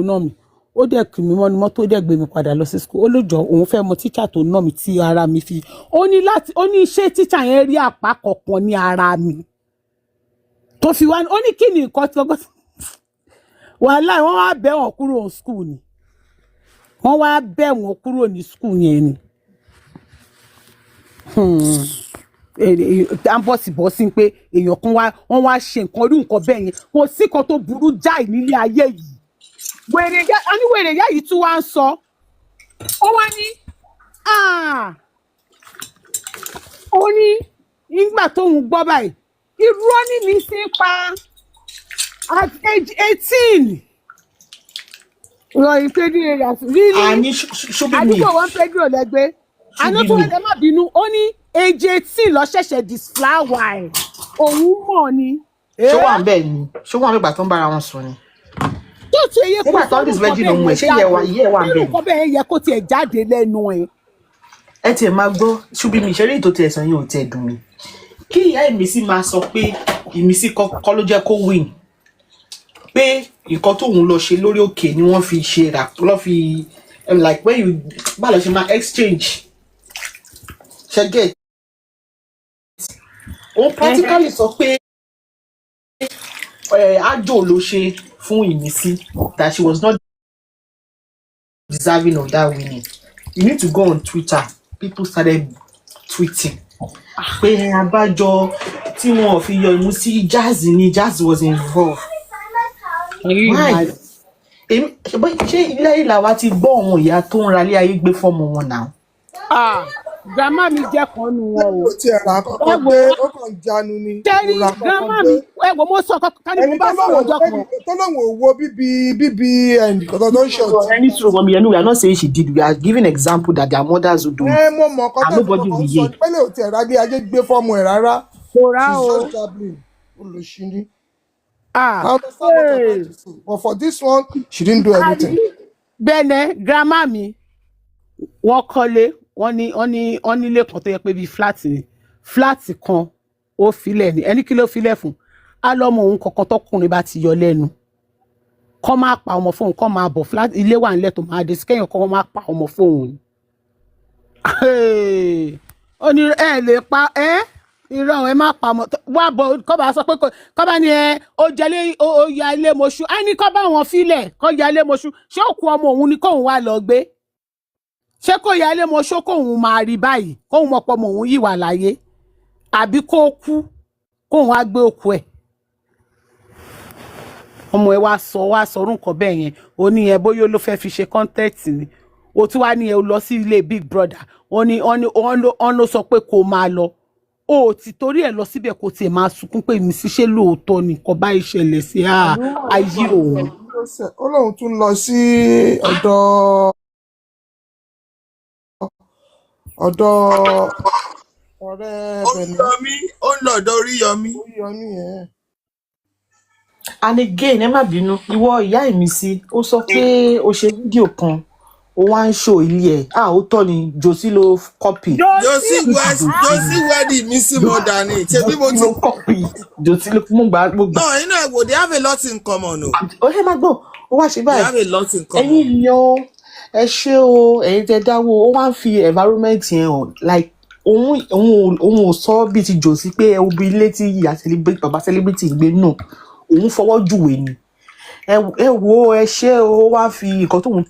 nà mí ó dẹ̀ kì mí mọ́ ni mọ́tò dẹ̀ gbé mi padà lọ sí school ó lójọ́ òun fẹ́ mọ tíṣà tó nà mí tí ara mi fi ó ní ṣé tíṣà yẹn rí àpá kọ̀ọ̀kan ní ara mi tó fi wá ó ní kí ni nǹkan tí ọgọ́ wàhálà wọ́n wá bẹ́ wọn kúrò ní school ni wọ́n wá bẹ́ wọn kúrò ní school yẹn ni bọ́sí pé èèyàn kan wọ́n wá ṣe nǹkan orí nǹkan bẹ́ẹ̀ yẹn kò sí kan tó burú jáì nílé ayé yìí wèrè yá yìí tún wá ń sọ ó wá ní ó ní nígbà tóun gbọ́ báyìí irọ́ ní mi sí pa at age 18 ìròyìn Pedro areas really àdúgbò wọn Pedro lẹ́gbẹ́ àná tó ẹ má bínú ó ní age 18 lọ ṣẹ̀ṣẹ̀ disflower ẹ̀ òun mọ̀ ni. ṣé wà ń bẹ̀ ni ṣé wà ń bẹ̀ gbà tó ń bára wọn sùn ni. tó ti yẹ kó sọ́dún ìsìlẹ́jì ló mú ẹ ṣé yẹ wà ń bẹ̀ ni. nǹkan bẹ́ẹ̀ yẹ kó tiẹ̀ jáde lẹ́nu ẹ̀. ẹ tiẹ̀ máa gbọ́ ṣùgbọ́n mi ìṣeré ètò tiẹ̀ sàn yóò tiẹ̀ dùn mí kí ìyá ìmísí máa sọ pé ìmísí kọ́ ló jẹ́ kó win pé nǹkan tóun lọ ṣe lórí òkè ni wọ́n fi ṣe rà lọ́ fi like when you bá lọ ṣe máa exchange ṣe get òun practically sọ pé àjò ló ṣe fún ìmísí that she was not deserving of that winning. You need to go on Twitter. People started tweeting pé abájọ tí wọn ò fi yọ ìmísí Jazz ni Jazz was involved. Why? Ṣé ilé ìlàwà ti gbọ́ àwọn ìyá tó ń ralé ayé gbé fọ́mọ wọn náà? Grandma mi jẹ́ kan nu wọn o. ó ti ẹ̀rọ àkọ́kọ́ gbé ó kàn jánu ni. Tẹ́rí grandma mi ẹ̀wọ̀n mo sọ ká ní mo bá sọ̀rọ̀ ọjọ́ kan. tó lóun ò wo bíbí nǹkan tó ń ṣọ̀tì. Any true for me, we are not saying she did. We are giving example that their mothers would do. Mo mọ̀ kọ́ tó kọ́ sọ pẹ́lẹ́ ò ti ẹ̀rọ adé ajé gbé fọ́ọ̀mù ẹ̀ rárá. Kò rá o. Olùṣíní. But for this one, she didn't do anything. Bẹ́ẹ̀ni grandma mi wọ́n kọ́lé wọ́n nílé kan tó yẹ pé bíi flat kan ó filẹ̀ ní ẹni kí ló filẹ̀ fún á lọ́mọ òun kankan tọkùnrin bá ti yọ lẹ́nu kọ́ máa pa ọmọ fóun kọ́ máa bọ̀ flat ilé wà nílẹ̀ tó máa dé sí kẹ́yìn kọ́ máa pa ọmọ fóun. ó ní ẹ lè pa irọ́ ẹ má pa ọmọ wá bọ̀ kọ́ bá sọ pé kọ́ bá ní ó jẹ́lé ó ya ilé mọ̀ṣú á ní kọ́ bá wọn filẹ̀ kọ́ ya ilé mọ̀ṣú ṣé òkú ọmọ òun ni kóun wá lọ gbé ṣé kò ya ilé mọ̀ṣú kóun máa rí báyìí kóun mọ̀ pọ̀ mọ̀ òun yìí wà láyé àbí kó kú kóun wá gbé òkú ẹ̀ ọmọ ẹ wá sọ orúkọ bẹ́ẹ̀ yẹn ó ní ẹ bóyá ló fẹ́ fi ṣe contact ni ó tún wá ní ẹ lọ sí ilé big brother ó ló sọ pé kó máa lọ o ti torí ẹ̀ lọ síbẹ̀ kó tiẹ̀ máa sunkún pé mi sí ṣé lóòótọ́ ni nǹkan bá ìṣẹ̀lẹ̀ sí ayé òun. ó lóun tún lọ sí ọ̀dọ̀ ọ̀rẹ́ bẹ̀rẹ̀ ó ń lọ ọ̀dọ̀ Oríyọmí. yẹn. And again ẹ má bínú ìwọ ìyá Ìmísí ó sọ pé ó ṣe fídíò kan ó wá ń ṣó ilé ẹ̀ ó tọ́ ni Josie ló copy. Josie wedding Ìmísí mother ni ṣe bí mo ti copy Josie ló mú gbà. No, inú ẹ̀ wò they have a lot in common o. Ó ṣe má gbọ́ ó wá ṣe báyìí. They have a lot in common. ẹ̀yin yan ẹ ṣé o ẹ̀yin tẹ dáwọ́ ó wá ń fi environment yẹn hàn like òun ò sọ bíi ti Josie pé ẹ wo bí ilé tí ìyá bàbá celebrity gbé nù òun fọwọ́ júwe ni ẹ wo ẹ ṣé o wá fi nǹkan tó ń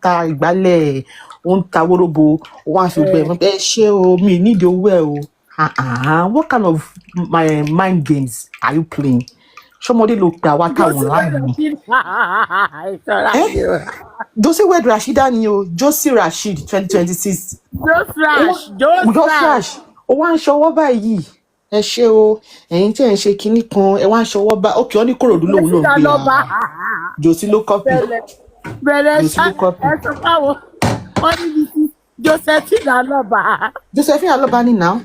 ta ìgbálẹ̀ ó ń ta wóróbo ó wá fi gbẹ ẹ ṣé o mi nídìí owó ẹ o what kind of mind games are you playing ṣọmọdé ló pe àwa táwọn láàrin Josie wed Rashida ni o Josie Rasheed 2026 Josie ó wá ń ṣọwọ́ báyìí ẹ ṣé o ẹ̀yin tí ẹ ń ṣe kinní kan ẹ wá ń ṣọwọ́ bá òkè ọ ní Kòròdú lòun ló ń gbé Josie ló copy bẹ̀rẹ̀ ẹ sọ fáwọn wọn níbi tí Josephine Alọ́ba ní now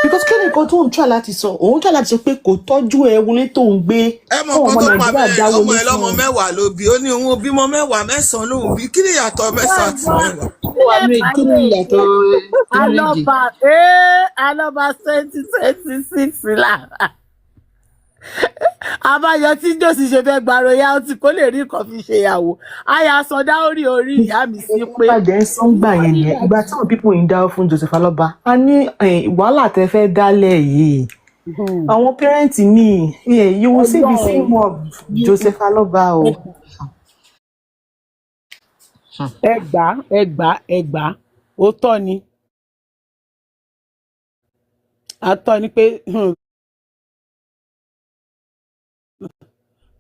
because kí ni nǹkan tó ń try láti sọ òun try láti sọ pé kò tọ́jú ẹ wọlé tó ń gbé ọmọ Nàìjíríà ọmọ ẹ lọ́mọ 10 ló bí ó ní òun bímọ 10 9 lòun bí kí ni ìyàtọ̀ 9 àti 10. kí ni ìyàtọ̀ Alọ́ba 2026 lára àbáyọ tí Josie ṣe fẹ́ gba royalty kó lè rí nǹkan fi ṣe ìyàwó àyà sọdá orí ìyá mi sí pé. ìpàdé ń sán gbà yẹn ni ìgbà táwọn pípọ̀ yìí ń dáwọ́ fún Joseph Alọ́ba a ní wàhálà tẹ fẹ́ dálẹ̀ yìí àwọn pẹ́rẹ́ǹtì mi you will see the same of Joseph Alọ́ba o. ẹgbà ó tọ́ ni àtọ́ ni pé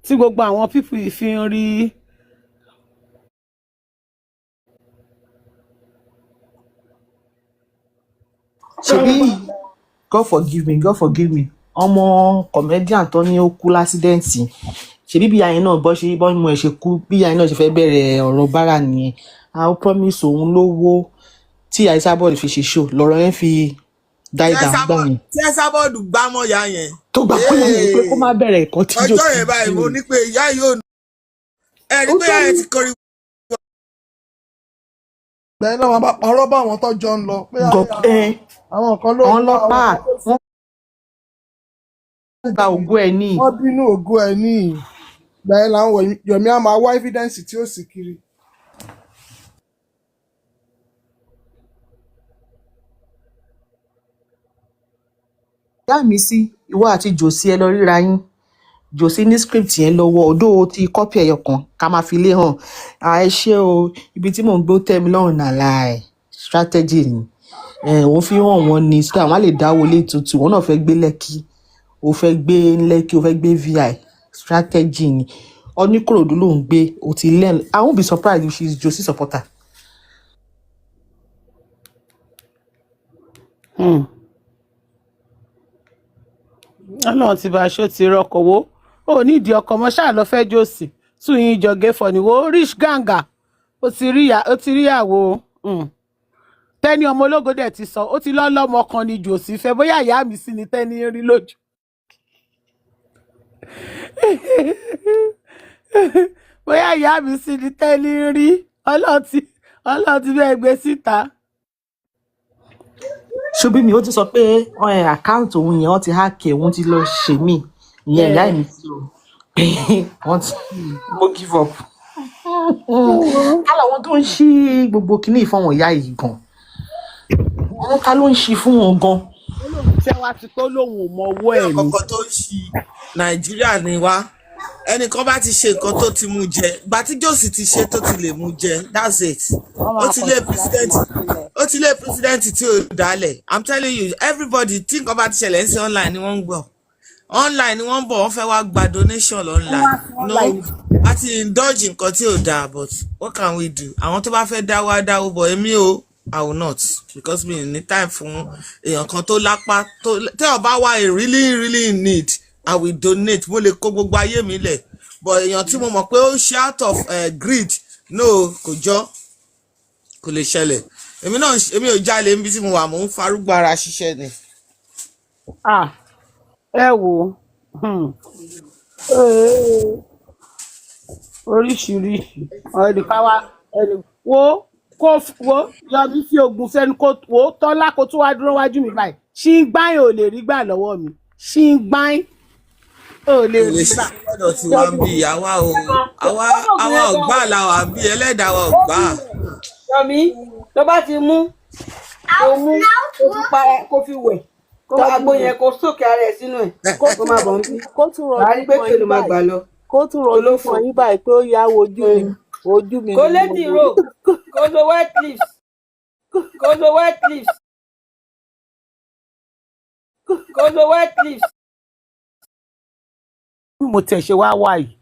tí gbogbo àwọn pípù yìí fi ń rí. ṣebí God forgive me ọmọ comedian tó ní ó kú lásídẹ́ǹtì ṣebí bí ayé náà bọ́ mú ẹ ṣe kú bí ayé náà ṣe fẹ́ bẹ̀rẹ̀ ọ̀rọ̀ bára nìyẹn a ó promise òun lówó tí Àìsábọ̀dù fi ṣe show lọ́rọ̀ yẹn fi die down gbà yẹn. tí Àìsábọ̀dù gbámọ̀ ya yẹn. tó gbà pé yẹn pé kó má bẹ̀rẹ̀ ẹ̀kọ́ tí Josie. ọjọ́ yẹn báyìí mo ní pé ìyá yóò ẹ̀rí pé ìyá yẹn ti kọrin. bẹ́ẹ̀ náà wọn bá parọ́ bá àwọn tọ́jọ́ ń lọ pé àwọn kan ló ń lọ́pàá wọ́n gba ògùn ẹ̀ ní. wọ́n bínú ògùn ẹ̀ ní bẹ́ẹ̀ làwọn Yomi á máa wá evidence tí ó sì kiri. ìyá mi sí ìwọ àti Josie ẹ lọ ríra yín Josie ní script yẹn lọ́wọ́ odó ti kọ́pì ẹyọ kan ká máa fi lé hàn ẹ ṣé o ibi tí mò ń gbé tẹ́ mi lọ́rùn nàlá ẹ̀ strategy ni òun fi hàn wọ́n ní so àwọn á lè dáwọ́ lé tutù wọn náà fẹ́ gbé Lẹ́kì o fẹ́ gbé Lẹ́kì o fẹ́ gbé VI strategy ni Oníkòròdú ló ń gbé o ti learn I won't be surprised if she is Josie supporter. Ọlọ́run ti bá aṣọ ti rọkọ̀ wo ó nídìí ọkọ̀ mọ́ ṣáà lọ fẹ́ Josie tún yín jọgẹ́ fọ̀ ní wo rich ganga ó ti rí ìyàwó Tẹ́ni ọmọ ológo dẹ̀ ti sọ ó ti lọ́mọ kan ní Josie fẹ́ bóyá ìyá mi sí ni Tẹ́ni rí lójú. bóyá ìyá mi sí ni Tẹ́ni rí Ọlọ́run ti bẹ́ẹ̀ gbé síta. ṣùgbọ́n mi ó ti sọ pé àkáǹtì òun yẹn wọ́n ti hákì òun ti lọ ṣe mí ìyẹn ìyá mi sí o wọ́n ti mo give up. kálọ̀ wọn tó ń ṣí gbogbo kìíní ìfọ̀wọ̀n ìyá yìí gan wọn ká ló ń ṣí fún wọn gan. ṣé wàá ti tó lóun ò mọ owó ẹ̀ ni. ọkọ̀ tó ń ṣí Nàìjíríà ni wá ẹnìkan bá ti ṣe nǹkan tó ti mú jẹ ìgbà tí Josie ti ṣe tó ti lè mú jẹ that's it ó ti lé president tí ò dálẹ̀ I'm telling you everybody tí nǹkan bá ti ṣẹlẹ̀ ń ṣe online ni wọ́n ń gbọ́ online ni wọ́n ń bọ̀ wọ́n fẹ́ wá gba donation online no àti indulge nǹkan tí ò dáa but what can we do àwọn tó bá fẹ́ dáwọ́ bọ̀ èmi o I will not, because mi ní time fún èèyàn kan tó lápá tó tẹ́ bá wà really in need, I will donate. Mo lè kó gbogbo ayé mi lẹ̀, but èèyàn tí mo mọ̀ pé ó ṣe out of greed, no, kò jọ, kò lè ṣẹlẹ̀. Èmi ò jalè níbi tí mo wà, mò ń farúgbó ara ṣiṣẹ́ ni. Ẹ wò oríṣiríṣi ọ̀rẹ́dì káwá ẹni wo yọmí fi oògùn sẹ́nu kó wo tọ́lá kó tún wá dúró wájú mi báyìí ṣí ń gbáyìn ò lè rí gbà lọ́wọ́ mi ṣí ń gbáyìn ò lè rí gbà. Lọ́dọ̀ tí wá ń bí àwa ọ̀gbá làwà bí ẹlẹ́dàá wa ọ̀gbá. Yọmí tó bá ti mú kó fi wẹ̀ kó agbo yẹn kó sókè ara ẹ̀ sínú ẹ̀ kó má bọ̀ ń bí. kó tún wàá rí pé kí ló máa gbà lọ. kó tún rọjú fún yín báyìí pé ó yá ojú mi. kó létí ro kó lo wet leaves kó lo wet leaves kó lo wet leaves. bí mo tẹ̀ ṣe wá wà yìí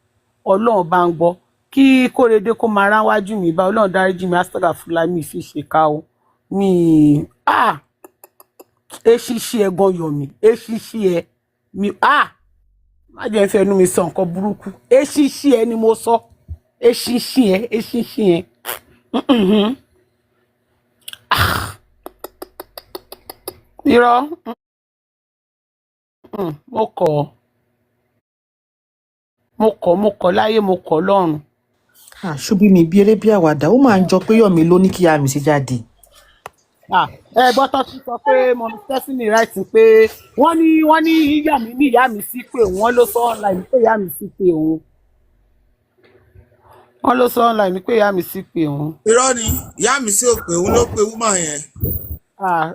ọlọ́run bá ń gbọ́ kí kórede kó máa ránwájú mi bá ọlọ́run dáríjì mi astaga fúlàmì fi ṣèkà o mi eṣiṣi ẹ gan yọ mi eṣiṣi ẹ mi má jẹ́ fẹ́ nu mi sọ nǹkan burúkú eṣiṣi ẹ ni mo sọ eṣiṣi ẹ irọ́ mo kọ̀ láyé mo kọ̀ lọ́run. ṣùgbọ́n mi bí eré bí àwàdà ó máa ń jọ pé Yọ̀mí ló ní kí ìyá mi ṣe jáde. Ẹ gbọ́tọ̀ ti sọ pé mọ̀mí Stephanie right pé wọ́n ní ìyá mi sí pé wọ́n ló sọ online pé ìyá mi sí pé òun. Wọ́n ló sọ online pé ìyá mi sí pé òun. Irọ́ ni ìyá mi sí òpè, òun ló pe woman yẹn.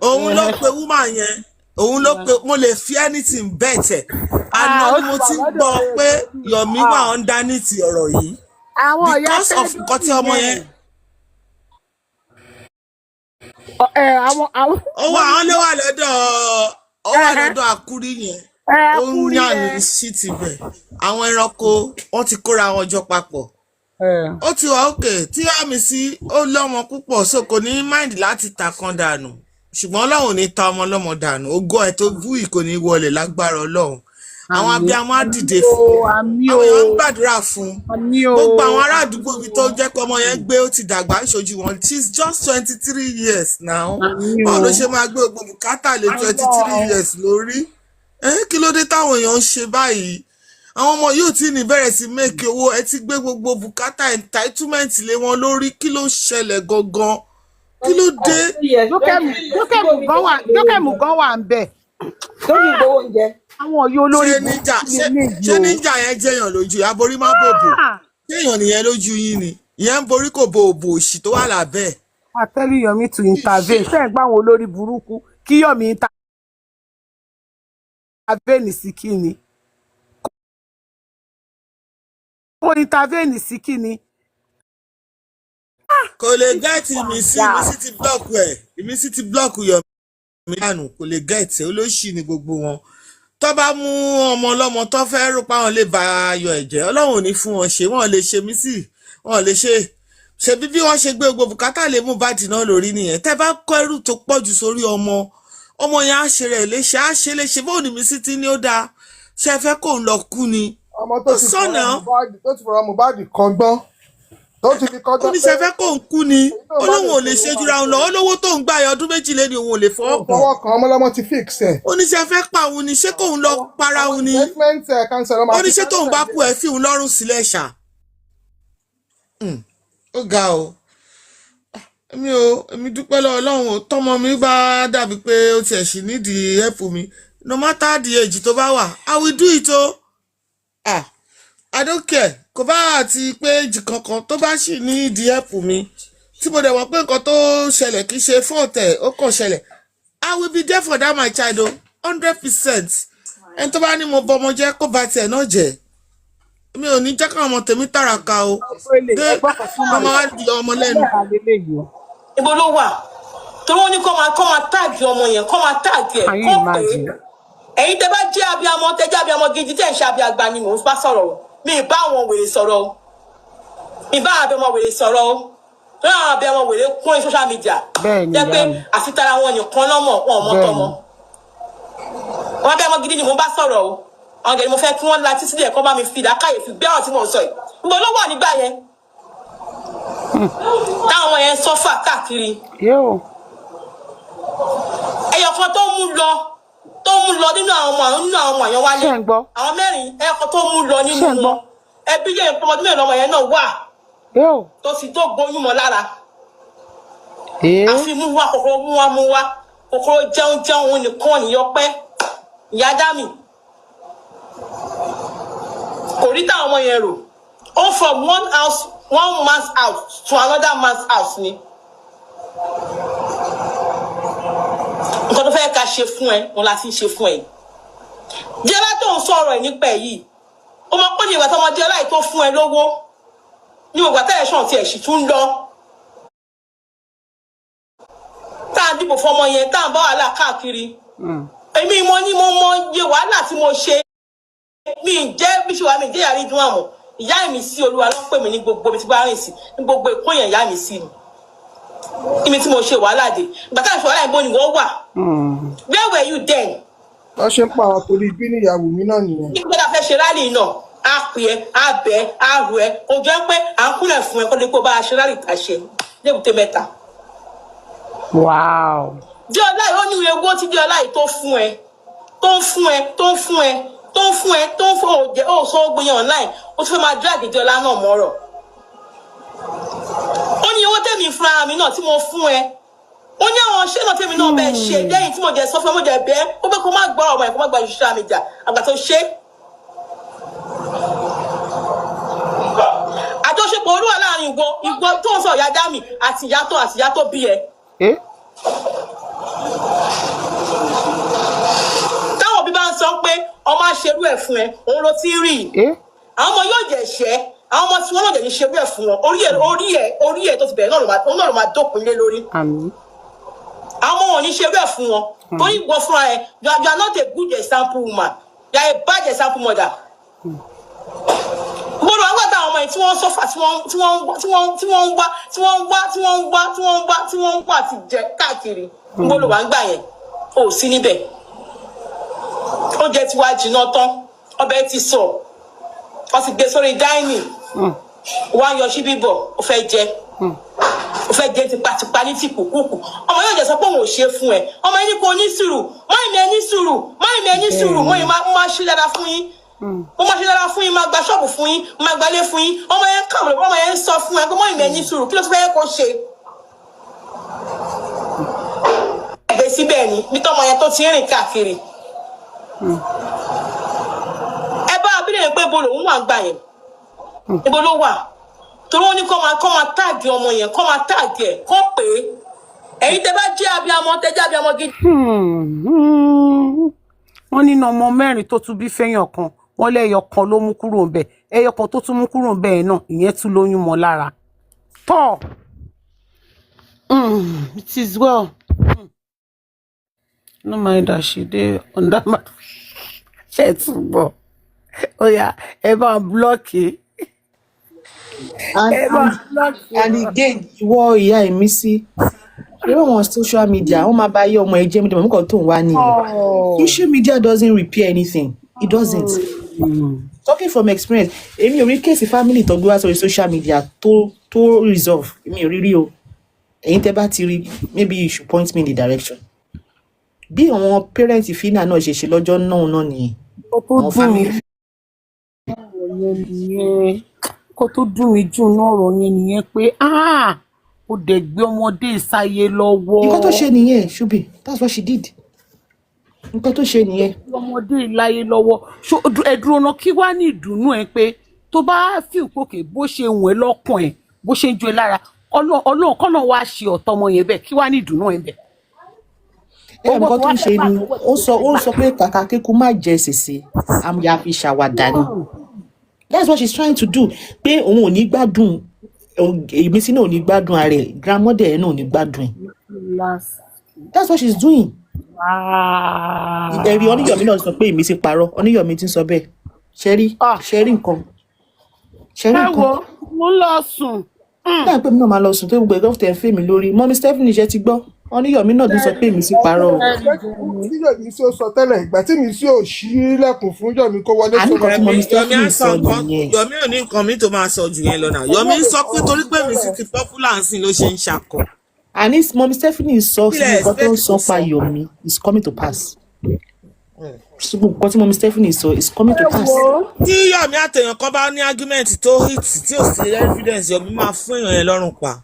Òun ló pe woman yẹn. Òun ló pe mo lè fi anything bẹ́ẹ̀ àná ni mo ti gbọ́ pé Yọ̀mí wà underneath ọ̀rọ̀ yìí. Because of nǹkan tí ọmọ yẹn. Àwọn ló wà lọ́dọ̀ àkúrí yẹn. Ó ń yàn ní ṣíìtì bẹ̀. Àwọn ẹranko wọ́n ti kóra wọn jọ papọ̀. Ó ti wà òkè tí àmì sí ó lọ́mọ púpọ̀ so kò ní mind láti ta kan dànù. Ṣùgbọ́n Ọlọ́run ní ta ọmọ lọ́mọ dànù. Ògo ẹ̀ tó bú yìí kò ní wọlé lágbára Ọlọ́run. Àwọn abiyamọ á dìde fún àwọn èèyàn ń gbàdúrà fún gbogbo àwọn ará àdúgbò mi tó jẹ́ pé ọmọ yẹn gbé ó ti dàgbà ń ṣojú wọn. She's just 23 years now. Báwo ló ṣe máa gbé gbogbo bùkátà lé 23 years lórí? Kí ló dé táwọn èèyàn ń ṣe báyìí? Àwọn ọmọ yóò tí ní bẹ̀rẹ̀ sí make owó ẹ ti gbé gbogbo bùkátà entitlement lé wọn lórí. Kí ló ṣẹlẹ̀ gangan? Kí ló dé? Dókèmù gan wà ń bẹ̀. tó ní gbowó oúnjẹ. Àwọn yóò lórí ṣé níjà yẹn jẹyàn lójú aborí má bòbò jẹyàn nìyẹn lójú yín ni ìyẹn ń borí kò bo òbò òṣì tó wà lábẹ́. I tell Yomi to intervene ṣé ẹ̀ gbá àwọn olórí burúkú kí Yomi intervene sí kí ni. Kò intervene sí kí ni. Kò lè gẹ́ẹ̀tì ìmísí ti blọ́ọ̀kù ẹ̀ ìmísí ti blọ́ọ̀kù Yomi dànù kò lè gẹ́ẹ̀tì olóṣì ni gbogbo wọn. Tó bá mú ọmọ ọlọ́mọ tó fẹ́ rò pa wọn lè ba ayọ̀ ẹ̀jẹ̀ Ọlọ́run ò ní fún wọn ṣe wọn lè ṣe mí sí wọn lè ṣe bí wọ́n ṣe gbé gbogbo bùkátà lè mú bá dìná lórí nìyẹn. Tẹ́ bá kọ́ ẹrù tó pọ̀ jù sórí ọmọ yẹn á ṣe rẹ̀ léṣe bóun ní mi sí ti ní ó dáa ṣe fẹ́ kó ń lọ kú ni. ọmọ tó ti fọwọ́ Mohbad kan gbọ́n tó ti fi kọjá pé oníṣẹ́ fẹ́ kó ń kú ni olóhùn ò lè ṣe jura òun lọ olówó tó ń gbà yọ ọdún méjìlél ni òun ò lè fọwọ́ kan ọmọlọ́mọ ti fix ẹ̀. oníṣẹ́ fẹ́ pa òun ni ṣé kóun lọ para òun ni oníṣẹ́ tóun bá kú ẹ̀ fi òun lọ́rùn sílẹ̀ ṣá. Ó ga o èmi dúpẹ́ lọ́wọ́ Ọlọ́run tọ́mọ mi bá dàbí pé ó tiẹ̀ sì nídìí help mi no matter the age tó bá wà I will do it o. I don't care kò bá àti pé èjì kankan tó bá sì ní ìdí ẹ̀pù mi tí mo dẹ̀ wọ́n pé nǹkan tó ṣẹlẹ̀ kì í ṣe fọ́ọ̀tẹ̀ ó kàn ṣẹlẹ̀ I will be there for that my child o 100%. Ẹni tó bá ní mo bọ ọmọ jẹ́ kó ba tiẹ̀ náà jẹ́ mi ò ní jẹ́ káwọn ọmọ tèmi tàràkà o dé ọmọ wa di ọmọ lẹ́nu. Ibo ló wà tó wọ́n ní kó máa táàgì ọmọ yẹn kó máa táàgì ẹ̀ kó pé ẹ̀yin tẹ́ bá jẹ́ abiyamọ tẹ́ jẹ́ abiyamọ gidi tẹ́ ń ṣe abiyagba ni mò ń bá sọ̀rọ̀ o. Mi bá àwọn wèrè sọ̀rọ̀ o mi bá àbẹ̀mọ wèrè sọ̀rọ̀ o tó àwọn abẹ́ wọn wèrè kún social media jẹ́ pé àfitara wọn nìkan lọ́mọ wọn ò mọ tọmọ wọn bẹ́ ọmọ gidi ni mo bá sọ̀rọ̀ o àwọn gẹ̀rẹ́ mo fẹ́ kí wọ́n la títí díẹ̀ kọ́ bá mi fi ìdákàyè fi gbé ọ̀rọ̀ tí mo sọ yìí níbo ló wà nígbà yẹn táwọn ọmọ yẹn sọ́fà káàkiri ẹyọkan tó mú lọ nínú àwọn ọmọ àyàn wálé àwọn mẹ́rin ẹyọkan tó mú lọ nínú wọn ẹbí yẹn ọmọdún mẹ́rin ọmọ yẹn náà wà tó sì tó gbóyún mọ́ lára àfi mú wá kòkòrò mú wá kòkòrò jẹun òun nìkan nìyọ pẹ́ ìyá dámì kò rí táwọn ọmọ yẹn rò ó from one man's house to another man's house ni nǹkan tó fẹ́ ká ṣe fún ẹ wọn la ti ń ṣe fún ẹ díẹ̀ bá tó ń sọ̀rọ̀ ẹ̀ nípa ẹ̀ yìí ó máa pọ́n ní ìgbà tó ọmọdé ọláì tó fún ẹ lówó ní ògbà tẹ́lẹ̀ ṣàn tí ẹ̀ sì tún lọ tá à ń dìbò fọmọ yẹn tá à ń bá wàhálà káàkiri èmi mo ní mo mọ iye wàhálà tí mo ṣe mi ń jẹ́ bí ṣe wà mí jẹ́ yàrá ìdún àmọ́ ìyá mi sí olúwa ló ń pè mí ní gbogbo ibi tí bá rìn sí ní gbogbo èkó yẹn ìyá mi sí ni ibi tí mo ṣe wàhálà dé ìgbà táwọn ìṣòwò aláìbó ni wọ́n wà where were you then. wọ́n ṣe ń pa àwọn torí bí níyàwó mi náà nìyẹn. ìgbésẹ̀ fẹ́ ṣe rálì náà á pè é á bẹ́ ẹ́ á rù ẹ́ kò jẹ́ pé à ń kúnlẹ̀ fún ẹ kó lè kó bá a ṣe rálì tà ṣe lébùté mẹ́ta. Díọlá yìí ó ní ewu tí Díọlá yìí tó fún ẹ òjẹ́ ó sọ gbìyàn online ó tún fẹ́ máa drag Díọlá náà mọ́rọ̀ ó ní owó tèmi fúnra mi náà tí mo fún ẹ ó ní àwọn ṣé náà tèmi náà bẹ́ẹ̀ ṣe lẹ́yìn tí mo jẹ sọ fún ẹ mo jẹ bẹ́ẹ̀ ó pé kó má gbọ́ ọmọ ẹ̀ kó má gba social media àgbà tó ṣe àjọṣepọ̀ olúwa láàrin ìwọ tó ń sọ ìyá dámì àti ìyá tó bí ẹ. táwọn òbí bá ń sọ pé ọmọ aṣerú ẹ̀ fún ẹ òun ló ti rí àwọn ọmọ yóò jẹ ṣẹ àwọn ọmọ tí wọn náà jẹ ní ṣerú ẹ̀ fún wọn orí ẹ tó ti bẹ̀rẹ̀ náà ló máa dópin lé lórí àwọn ọmọ wọn ní ṣerú ẹ̀ fún wọn torí ìwọ fúnra ẹ you are not a good example woman you are a bad example mother. mo lọ wá táwọn ọmọ yìí tí wọ́n sọ́fà tí wọ́n ń wá ti jẹ káàkiri mo lọ wá ń gbà yẹn ò sí níbẹ̀ oúnjẹ tí wàá jiná tán ọbẹ̀ ti sọ ọ sì gbé sórí dáínì wá yọ síbí bọ̀ ó fẹ́ jẹ tipátipá ní tìkùkùkù ọmọ yóò jẹ sọ pé òun ò ṣe fún ẹ ọmọ yìí ní kò ní sùúrù mọ́ìmí ẹ ní sùúrù mọ́ìmí máa ṣe dáadáa fún yín mo máa ṣe dára fún yín máa gba ṣọ́ọ̀bù fún yín máa gbalé fún yín ọmọ yẹn kàwé ọmọ yẹn ń sọ fún ẹ pé mọ́ ìmọ̀ ẹ̀yìn sùúrù kí ló ti fẹ́ kó ṣe. ẹgbẹ́ síbẹ̀ ni nítorí ọmọ yẹn tó ti rìn káàkiri ẹ bá abílẹ̀ yẹn pé ibo lòun wà gbà yẹn ibo ló wà torí wọn ní kọ́ máa táàgì ọmọ yẹn kọ́ máa táàgì ẹ̀ kọ́ pé ẹ̀yin tẹ bá jẹ́ abiyamọ gidi. wọ́n nínú ọmọ mẹ́rin tó tún bí fẹ́yàn kan wọ́n lẹ́yọ kan ló mú kúrò ńbẹ̀ ẹyọ kan tó tún mú kúrò ńbẹ̀ náà ìyẹn tún lóyún mọ́ lára tọ́ it is well no mind that she dey under my ṣe tún bọ̀ ó yá ẹ bá blọ́ọ̀kì and again ìwọ ìyá ẹ̀mí sí irú àwọn social media wọ́n máa bá yé ọmọ ẹ jẹ́ mídìí mọ̀mọ́kàn tó ń wá nìyẹn social media doesn't repair anything it doesn't. Talking from experience èmi ò rí kéèsì family tó gbé wá sórí social media tó resolve èmi ò rí rí o ẹ̀yin tẹ́ bá ti rí maybe you should point me in the direction bí àwọn parents fina náà ṣe lọ́jọ́ náà nìyẹn àwọn family. kó tó dùn mí jù náà ọ̀rọ̀ yẹn nìyẹn pé ó dẹ̀ gbé ọmọdé ìsáyé lọ́wọ́. nǹkan tó ṣe nìyẹn ṣubi that's what she did. nǹkan tó ṣe nìyẹn. ọmọdé ìláyé lọ́wọ́ ẹ̀dùn ọ̀nà kí wàá ní ìdùnnú ẹ pé tó bá fi òkòkè bó ṣe wùn ẹ́ lọ́kàn ẹ̀ bó ṣe ń ju ẹ lára ọlọ́run kọ́nà wá ṣe ọ̀tọ̀ ọmọ yẹn bẹ́ẹ̀ kí wàá ní ìdùnnú ẹ bẹ́ẹ̀. nǹkan tó ń ṣe ni ó sọ pé kàkà kíkú má jẹ sèse àmúyá fi ṣàwàdà ni that's what she's trying to do pé òun ò ní gbádùn ìmísí náà ò ní gbádùn ara ẹ̀ grandmother ẹ̀ náà ò ní gbádùn ẹ̀ that's what she's doing. ẹ̀rí oníyọ̀mí náà sọ pé ìmísí parọ́ oníyọ̀mí ti ń sọ bẹ́ẹ̀ ṣẹ́rí nǹkan. ẹ wo mo lọ sùn Láì pé mi náà máa lọ sùn tó gbogbo ẹ̀gọ́ tẹ̀ ń fẹ́ mi lórí. Mọ́mí Stephanie ṣe ti gbọ́. Wọ́n ní Yomi náà tún sọ pé èmi sì parọ́ o. tí Yomi sí ó sọ tẹ́lẹ̀ ìgbà tí mi sí ò ṣílẹ̀kùn fún Yomi kó wọlé Àní sọ̀rọ̀. nǹkan tí Mọ́mí Stephanie sọ nìyẹn. Yomi ò ní nǹkan mi tó máa sọ jù yẹn lọ náà. Yomi ń sọ pé torí pé mi sì ti popular ń sìn ló ṣe ń ṣakọ. Àní Mọ́mí Stephanie sọ Kí sí lẹ nǹkan tó ń expect sọ kó pa sọ? Yomi is coming to pass. Nǹkan tí Mọ́mí Stephanie sọ is coming to pass. Tí Yomi àtẹ̀yàn kan bá ní argument tó hit tí ò sí evidence, Yomi máa fún èèyàn yẹn lọ́rùn pa.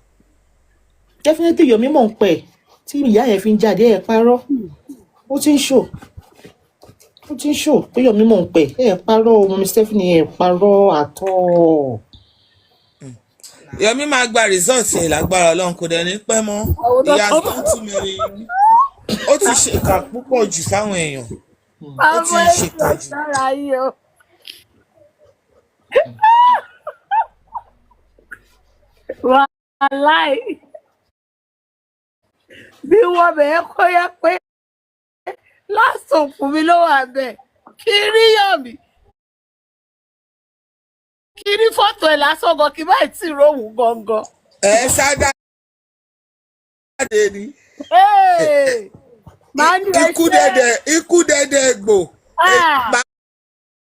Definitely Yomi mọ̀ ń pẹ̀ tí ìyá yẹn fi ń jáde ẹ̀ parọ́. Ó ti ń ṣò pé Yomi mọ̀ ń pẹ̀ ẹ̀ parọ́ Mọ́mí Stephanie ẹ̀ parọ́ àtọ̀. Yomi máa gba result yẹn lágbára Ọlọ́run kò dẹ̀ ní pẹ́ mọ́. He has done too many. Ó ti ṣèkà púpọ̀ jù fáwọn èèyàn. Ó ti ṣèkà jù. Wàláì bí wọ́n bẹ̀ẹ́ kó yá pé lásán fún mi ló wà bẹ́ẹ̀ kí rí Yomi kí rí fọ́tò ẹ̀ lásán gan kí báyìí tí rohùn gangan. Ẹ ṣáájú ni. Máa ní Ikú dẹ́dẹ́ gbò.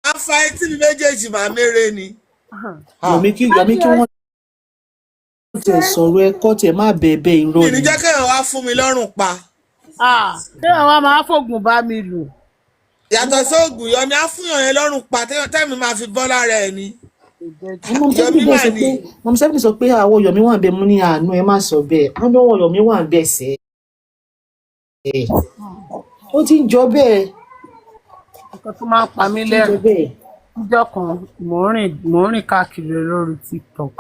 Máa fa etí mi méjèèjì máa méré ni. Yomi kí wọ́n tẹ̀ sọ̀rọ̀ ẹ̀kọ́ tẹ̀ má bẹ̀ẹ̀bẹ̀ irọ́ Mi ní ni. jẹ́ kéèyàn wá fún mi lọ́rùn pa. ṣé àwọn máa fògùn bá mi lò. Yàtọ̀ sóògùn Yomi á fún yàn yẹn lọ́rùn pa tẹ́mi máa fi bọ́ lára ẹ̀ ni. Mọ́mí Stephanie sọ pé àwọn Yomi wà ń bẹ mú ní àánú ẹ má sọ bẹ́ẹ̀. Wọ́n ní ọwọ́ Yomi wà ń bẹ̀ sẹ́. Ó ti ń jọ bẹ́ẹ̀. nǹkan tó máa ń pa mí lẹ́rìn níjọ́ kan mò ń rìn káàkiri lórí TikTok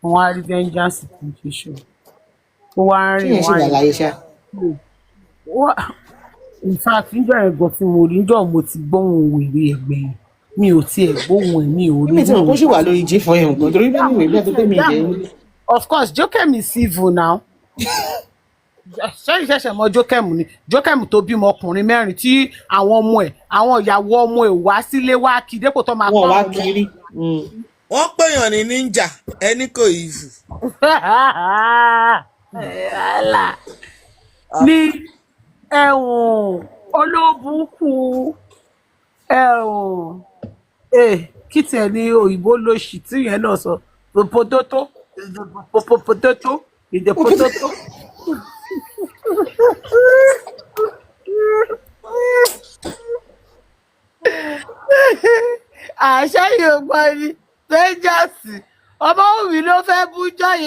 wọn á rí vengeance temptation ó wá ń Kí rìn yẹn ṣe wà láyé ṣá. in fact níjọ́ ẹ̀gbọ́n tí mo rí níjọ́ mo ti gbóhùn wèrè ẹ̀gbẹ̀yìn mi ò tiẹ̀ gbóhùn ẹ̀ mi ò rí. Mi ti mọ̀ kó ṣì wà lórí jí fún ẹ̀hún kan torí bí mi ìwé bí àtúntò mi ìdẹ́ nílé. of course Jokem is evil now. ṣé ìṣẹ̀ṣẹ̀ mọ Jokem ni Jokem tó bímọ ọkùnrin mẹ́rin tí àwọn ọmọ ẹ̀ àwọn ìyàwó ọmọ ẹ̀ wá sílé wá kí dépò tó máa Wọ́n wá kiri. Wọ́n pèèyàn ní ninja ẹni kò ìfù. ní ẹ̀wọ̀n olóbùkù ẹ̀wọ̀n kí tiẹ̀ ní òyìnbó lóṣì tí yẹn náà sọ popotótó ìdèpotótó. àṣẹ yóò gbọ́ ni vengeance ọmọ Wunmi ló fẹ́ bú jọ yẹn.